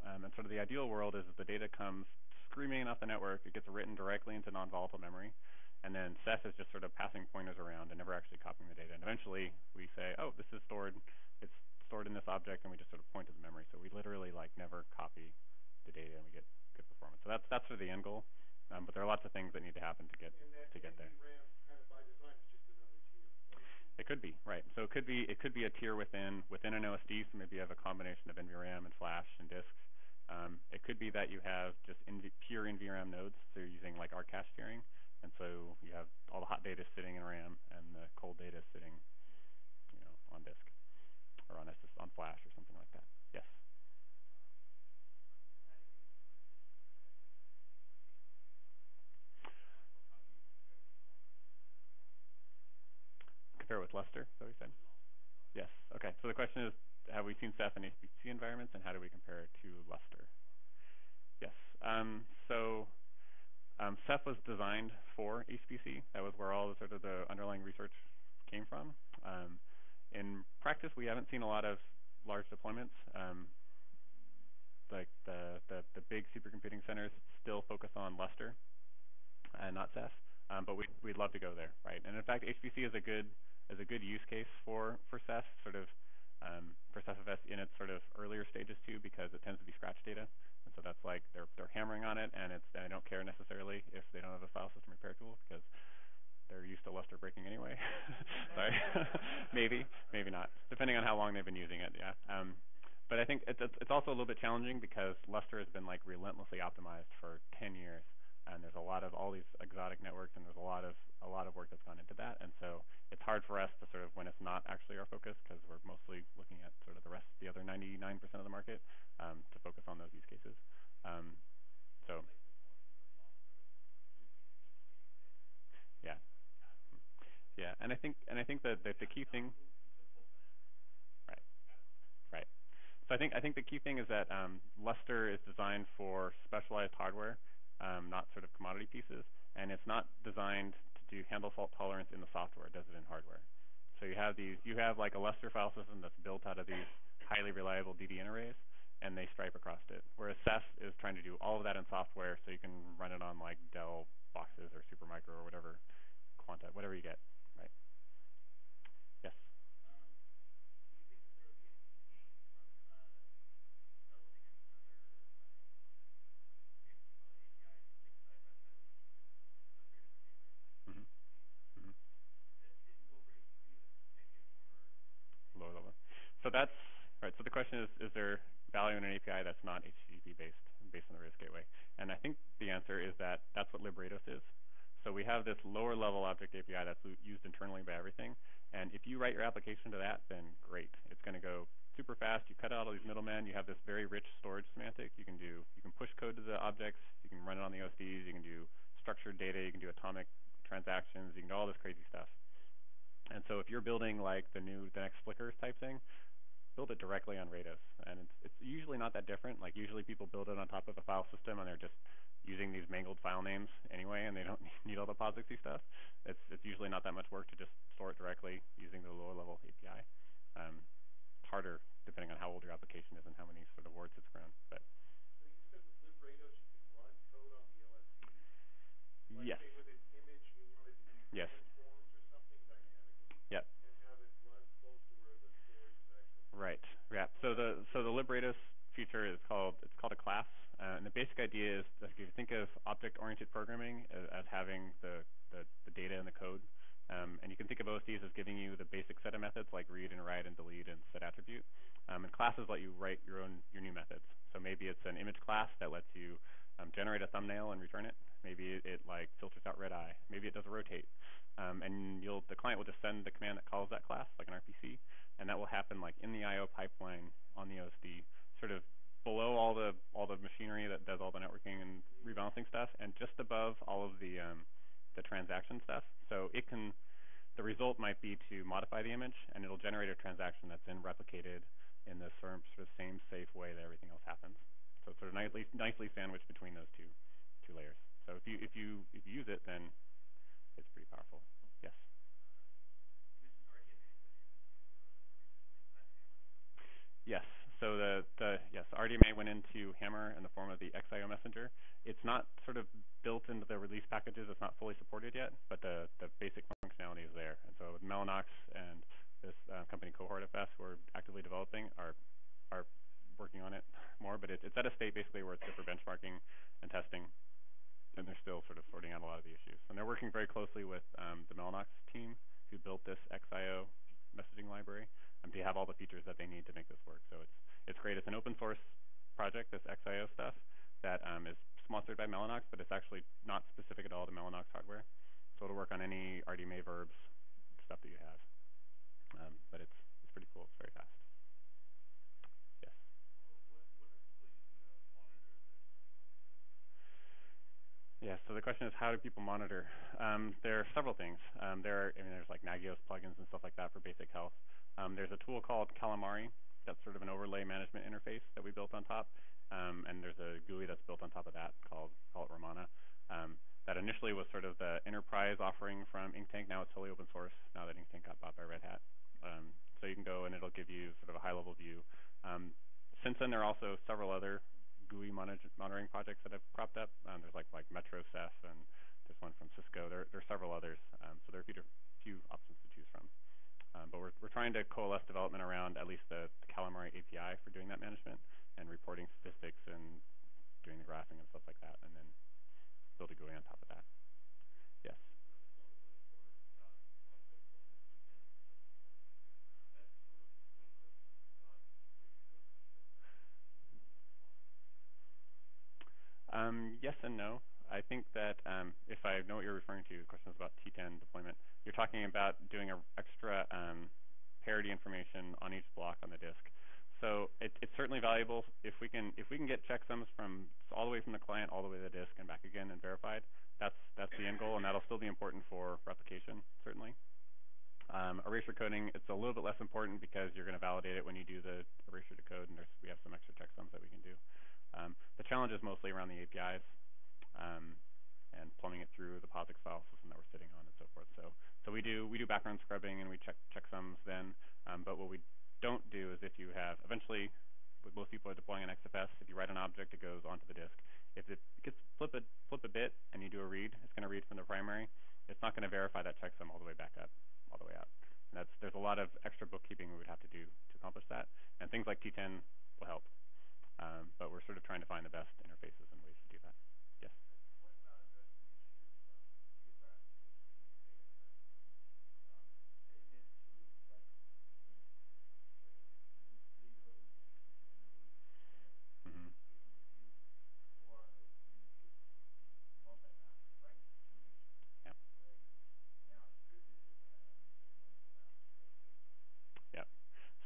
B: And sort of the ideal world is that the data comes screaming off the network, it gets written directly into non-volatile memory, and then Ceph is just sort of passing pointers around and never actually copying the data. And eventually we say, oh, this is stored, it's stored in this object, and we just sort of point to the memory. So we literally like never copy the data, and we get good performance. So that's sort of the end goal. But there are lots of things that need to happen to get there.
C: RAM kind of by design is just another tier. Right?
B: It could be, right. So it could be a tier within an OSD. So maybe you have a combination of NVRAM and flash and disks. It could be that you have just pure NVRAM nodes. So you're using like our cache tiering, and so you have all the hot data sitting in RAM and the cold data sitting, on disk or on flash or something like that. Yes. Compare with Lustre, is that what you said? Yes. Okay. So the question is, have we seen Ceph in HPC environments, and how do we compare it to Lustre? Yes. Ceph was designed for HPC. That was where all the sort of the underlying research came from. In practice, we haven't seen a lot of large deployments. Like the big supercomputing centers still focus on Lustre and not Ceph. But we'd love to go there, right? And in fact, HPC is a good use case for Ceph, sort of for CephFS in its sort of earlier stages too, because it tends to be scratch data, and so that's like they're hammering on it, and they don't care necessarily if they don't have a file system repair tool because they're used to Lustre breaking anyway. Sorry, maybe not, depending on how long they've been using it. Yeah. But I think it's also a little bit challenging because Lustre has been like relentlessly optimized for 10 years. And there's a lot of all these exotic networks, and there's a lot of work that's gone into that. And so it's hard for us to sort of, when it's not actually our focus, because we're mostly looking at sort of the other 99% of the market, to focus on those use cases. Yeah. And I think that the key thing, right. So I think the key thing is that Lustre is designed for specialized hardware. Not sort of commodity pieces, and it's not designed to to handle fault tolerance in the software. It does it in hardware. So you have like a Lustre file system that's built out of these highly reliable DDN arrays, and they stripe across it. Whereas Ceph is trying to do all of that in software, so you can run it on like Dell boxes or Supermicro or whatever, Quanta, whatever you get, right? Yes. Mm-hmm. Mm-hmm. Lower level. So that's right. So the question is there value in an API that's not HTTP based on the RADOS gateway? And I think the answer is that that's what LibRADOS is. So we have this lower level object API that's used internally by everything. And if you write your application to that, then great. It's going to go super fast. You cut out all these middlemen. You have this very rich storage semantic. You can push code to the objects. You can run it on the OSDs. You can do structured data. You can do atomic transactions. You can do all this crazy stuff. And so if you're building like the next Flickr type thing, build it directly on RADOS. And it's usually not that different. Like usually people build it on top of a file system and they're just using these mangled file names anyway, and they don't need all the POSIXy stuff. It's usually not that much work to just store it directly using the lower level API. It's harder depending on how old your application is and how many sort of words it's grown. But
C: so you said with libRADOS you can run code on the OSD? Like
B: yes.
C: say with an image you wanted to do
B: yes.
C: forms or something dynamically?
B: Yep.
C: And have it run close to where the storage is actually?
B: Right. Yeah. So the libRADOS feature is called a class, and the basic idea is that if you think of object-oriented programming as having the data and the code, and you can think of OSDs as giving you the basic set of methods like read and write and delete and set attribute, and classes let you write your new methods. So maybe it's an image class that lets you generate a thumbnail and return it. Maybe it like filters out red eye. Maybe it does a rotate, and the client will just send the command that calls that class like an RPC, and that will happen like in the I/O pipeline on the OSD, sort of below all the machinery that does all the networking and rebalancing stuff, and just above all of the transaction stuff. So the result might be to modify the image, and it'll generate a transaction that's then replicated in the sort of same safe way that everything else happens. So it's sort of nicely sandwiched between those two layers. So if you use it, then it's pretty powerful. Yes. Yes. So yes, RDMA went into Hammer in the form of the XIO messenger. It's not sort of built into the release packages. It's not fully supported yet, but the basic functionality is there. And so Mellanox and this company Cohort FS, who are actively developing, are working on it more. But it's at a state basically where it's good for benchmarking and testing, and they're still sort of sorting out a lot of the issues. And they're working very closely with the Mellanox team who built this XIO messaging library to have all the features that they need to make this work. So it's great. It's an open source project, this XIO stuff, that is sponsored by Mellanox, but it's actually not specific at all to Mellanox hardware. So it'll work on any RDMA verbs stuff that you have. But it's pretty cool. It's very fast. Yes. Yeah, so the question is, how do people monitor? There are several things. There's like Nagios plugins and stuff like that for basic health. There's a tool called Calamari that's sort of an overlay management interface that we built on top, and there's a GUI that's built on top of that called Romana. That initially was sort of the enterprise offering from Inktank. Now it's fully open source, now that Inktank got bought by Red Hat. So you can go and it'll give you sort of a high-level view. Since then, there are also several other GUI monitoring projects that have cropped up. There's like Metro Ceph, and there's one from Cisco. There are several others, so there are a few options to choose from. But we're trying to coalesce development around at least the Calamari API for doing that management and reporting statistics and doing the graphing and stuff like that, and then build a GUI on top of that. Yes. Yes and no. I think that if I know what you're referring to, the question is about T10 deployment. You're talking about doing an extra parity information on each block on the disk. So it's certainly valuable if we can get checksums from all the way from the client all the way to the disk and back again and verified. That's the end goal, and that'll still be important for replication certainly. Erasure coding, it's a little bit less important because you're going to validate it when you do the erasure to code, and we have some extra checksums that we can do. The challenge is mostly around the APIs and plumbing it through the POSIX file system that we're sitting on and so forth. So we do background scrubbing and we check checksums then. But what we don't do is if you have eventually, what most people are deploying an XFS, if you write an object, it goes onto the disk. If it gets flip a bit and you do a read, it's going to read from the primary. It's not going to verify that checksum all the way back up, all the way out. And there's a lot of extra bookkeeping we would have to do to accomplish that. And things like T10 will help. But we're sort of trying to find the best interfaces and ways to do that. Yes?
C: What about addressing the issue geographically streaming data fitting into like videos and
B: Mm-hmm.
C: keeping the view, or in the case of multi-master write situation,
B: Yep.
C: where you now distributed multiple master write.
B: Yep.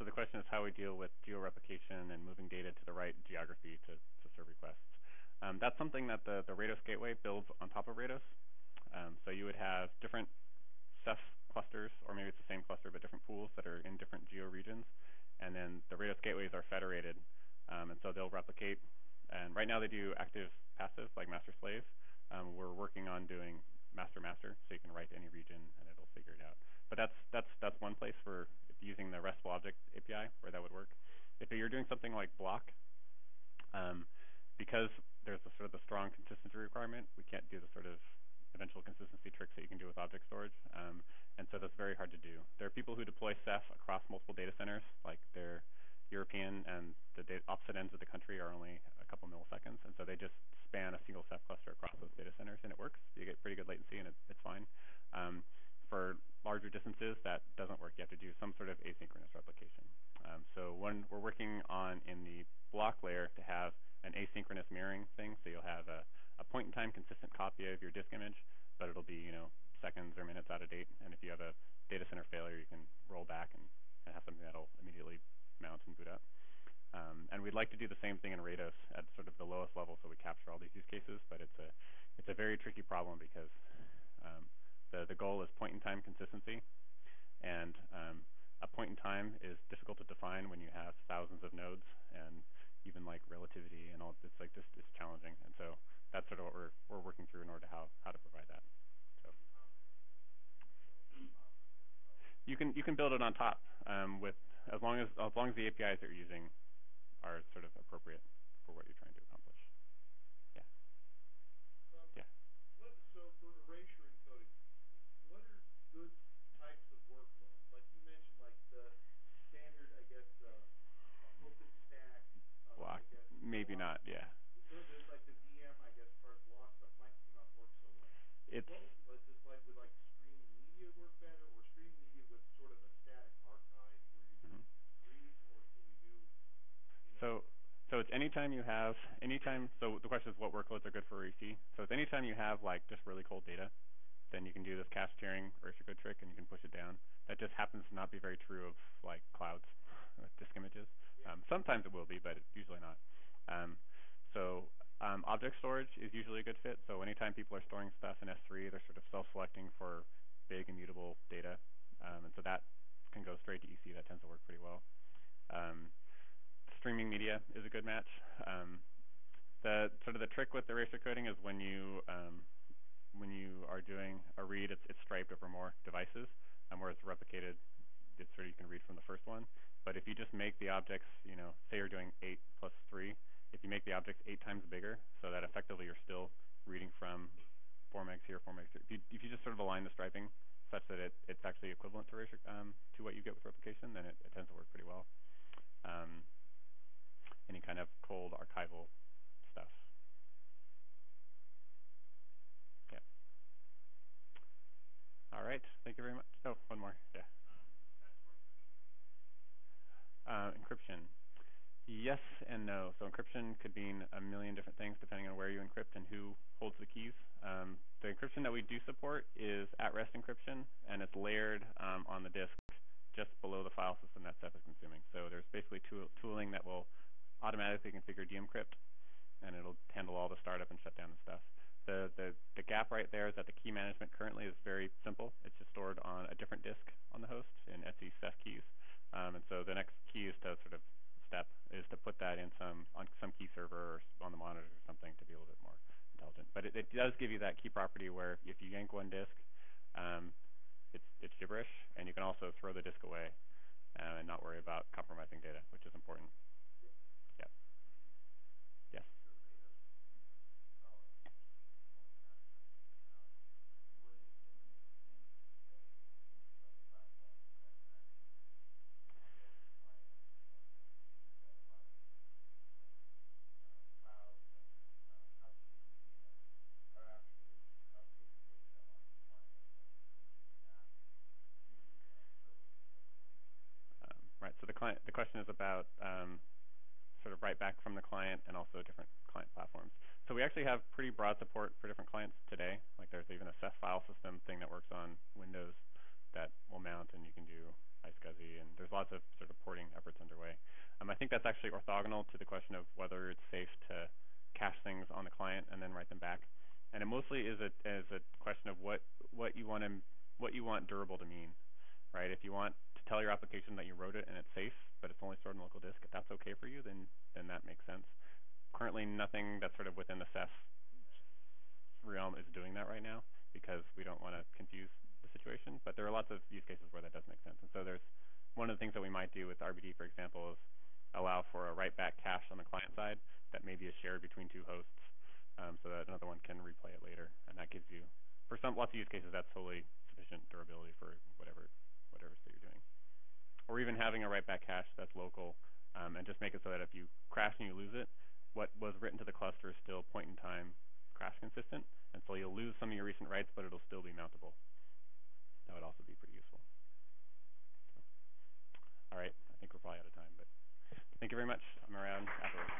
B: So the question is how we deal with geo-replication and moving data to the right geography to serve requests. That's something that the RADOS gateway builds on top of RADOS. So you would have different Ceph clusters, or maybe it's the same cluster but different pools that are in different geo-regions. And then the RADOS gateways are federated, and so they'll replicate. And right now they do active-passive, like master-slave. We're working on doing master-master, so you can write to any region and it'll figure it out. But that's one place for using the RESTful Object API where that would work. If you're doing something like block, because there's a sort of the strong consistency requirement, we can't do the sort of eventual consistency tricks that you can do with object storage. And so that's very hard to do. There are people who deploy Ceph across multiple data centers, like they're European and the opposite ends of the country are only a couple milliseconds, and so they just span a single Ceph cluster across those data centers, and it works. You get pretty good latency, and it's fine. For larger distances, that doesn't work. You have to do some sort of asynchronous replication. So one we're working on in the block layer to have an asynchronous mirroring thing, so you'll have a point-in-time consistent copy of your disk image, but it'll be seconds or minutes out of date. And if you have a data center failure, you can roll back and have something that'll immediately mount and boot up. And we'd like to do the same thing in RADOS at sort of the lowest level, so we capture all these use cases. But it's a very tricky problem because the goal is point-in-time consistency, and a point in time is difficult to define when you have thousands of nodes, and even like relativity and all. It's like just it's challenging, and so that's sort of what we're working through in order to how to provide that. So you can build it on top with as long as the APIs that you're using are sort of appropriate for what you're trying to accomplish. Yeah. Yeah.
C: So for erasure encoding, what are good types of workloads? Like you mentioned, like the standard, I guess, OpenStack.
B: Block.
C: I guess,
B: maybe
C: block.
B: not. Yeah.
C: There's like the VM, I guess, part of block stuff might not work so well.
B: It's
C: would like streaming media work better, or streaming media with sort of a static archive where you do reads, or can you do?
B: So it's anytime you have so the question is what workloads are good for REC. So it's anytime you have like just really cold data, then you can do this cache tiering Erasure code trick and you can push it down. That just happens to not be very true of like clouds with disk images. Sometimes it will be, but usually not. Object storage is usually a good fit. So anytime people are storing stuff in S3, they're sort of self-selecting for big immutable data. And so that can go straight to EC. That tends to work pretty well. Streaming media is a good match. The trick with erasure coding is when you are doing a read, it's striped over more devices, and where it's replicated, it's sort of you can read from the first one. But if you just make the objects, say you're doing 8 plus 3, if you make the objects 8 times bigger, so that effectively you're still reading from 4 megs here, 4 megs here. If you just sort of align the striping such that it's actually equivalent to erasure, to what you get with replication, then it tends to work pretty well. Any kind of cold archival stuff. Yeah. All right. Thank you very much. Oh, one more. Yeah. Encryption. Yes and no. So encryption could mean a million different things depending on where you encrypt and who holds the keys. The encryption that we do support is at-rest encryption, and it's layered on the disk just below the file system that Ceph is consuming. So there's basically tooling that will automatically configure deencrypt, and it'll handle all the startup and shutdown and stuff. The gap right there is that the key management currently is very simple. It's just stored on a different disk on the host in Etsy Ceph keys. And so the next key is to sort of step is to put that in on some key server or on the monitor or something to be a little bit more intelligent. But it does give you that key property where if you yank one disk, it's gibberish, and you can also throw the disk away and not worry about compromising data, which is important. Yeah. Yes. Right. So the question is about sort of write back from the client and also different client platforms. So we actually have pretty broad support for different clients today. Like there's even a Ceph file system thing that works on Windows that will mount, and you can do iSCSI, and there's lots of sort of porting efforts underway. I think that's actually orthogonal to the question of whether it's safe to cache things on the client and then write them back. And it mostly is a question of what you want durable to mean, right? If you want to tell your application that you wrote it and it's safe, but it's only stored in local disk, if that's okay for you, then that makes sense. Currently, nothing that's sort of within the Ceph realm is doing that right now because we don't want to confuse the situation. But there are lots of use cases where that does make sense. And so there's one of the things that we might do with RBD, for example, is allow for a write-back cache on the client side that maybe is shared between two hosts so that another one can replay it later. And that gives you, for lots of use cases, that's totally sufficient durability for whatever state you're doing. Or even having a write-back cache that's local and just make it so that if you crash and you lose it, what was written to the cluster is still point-in-time crash consistent. And so you'll lose some of your recent writes, but it'll still be mountable. That would also be pretty useful. So, all right, I think we're probably out of time, but thank you very much. I'm around afterwards.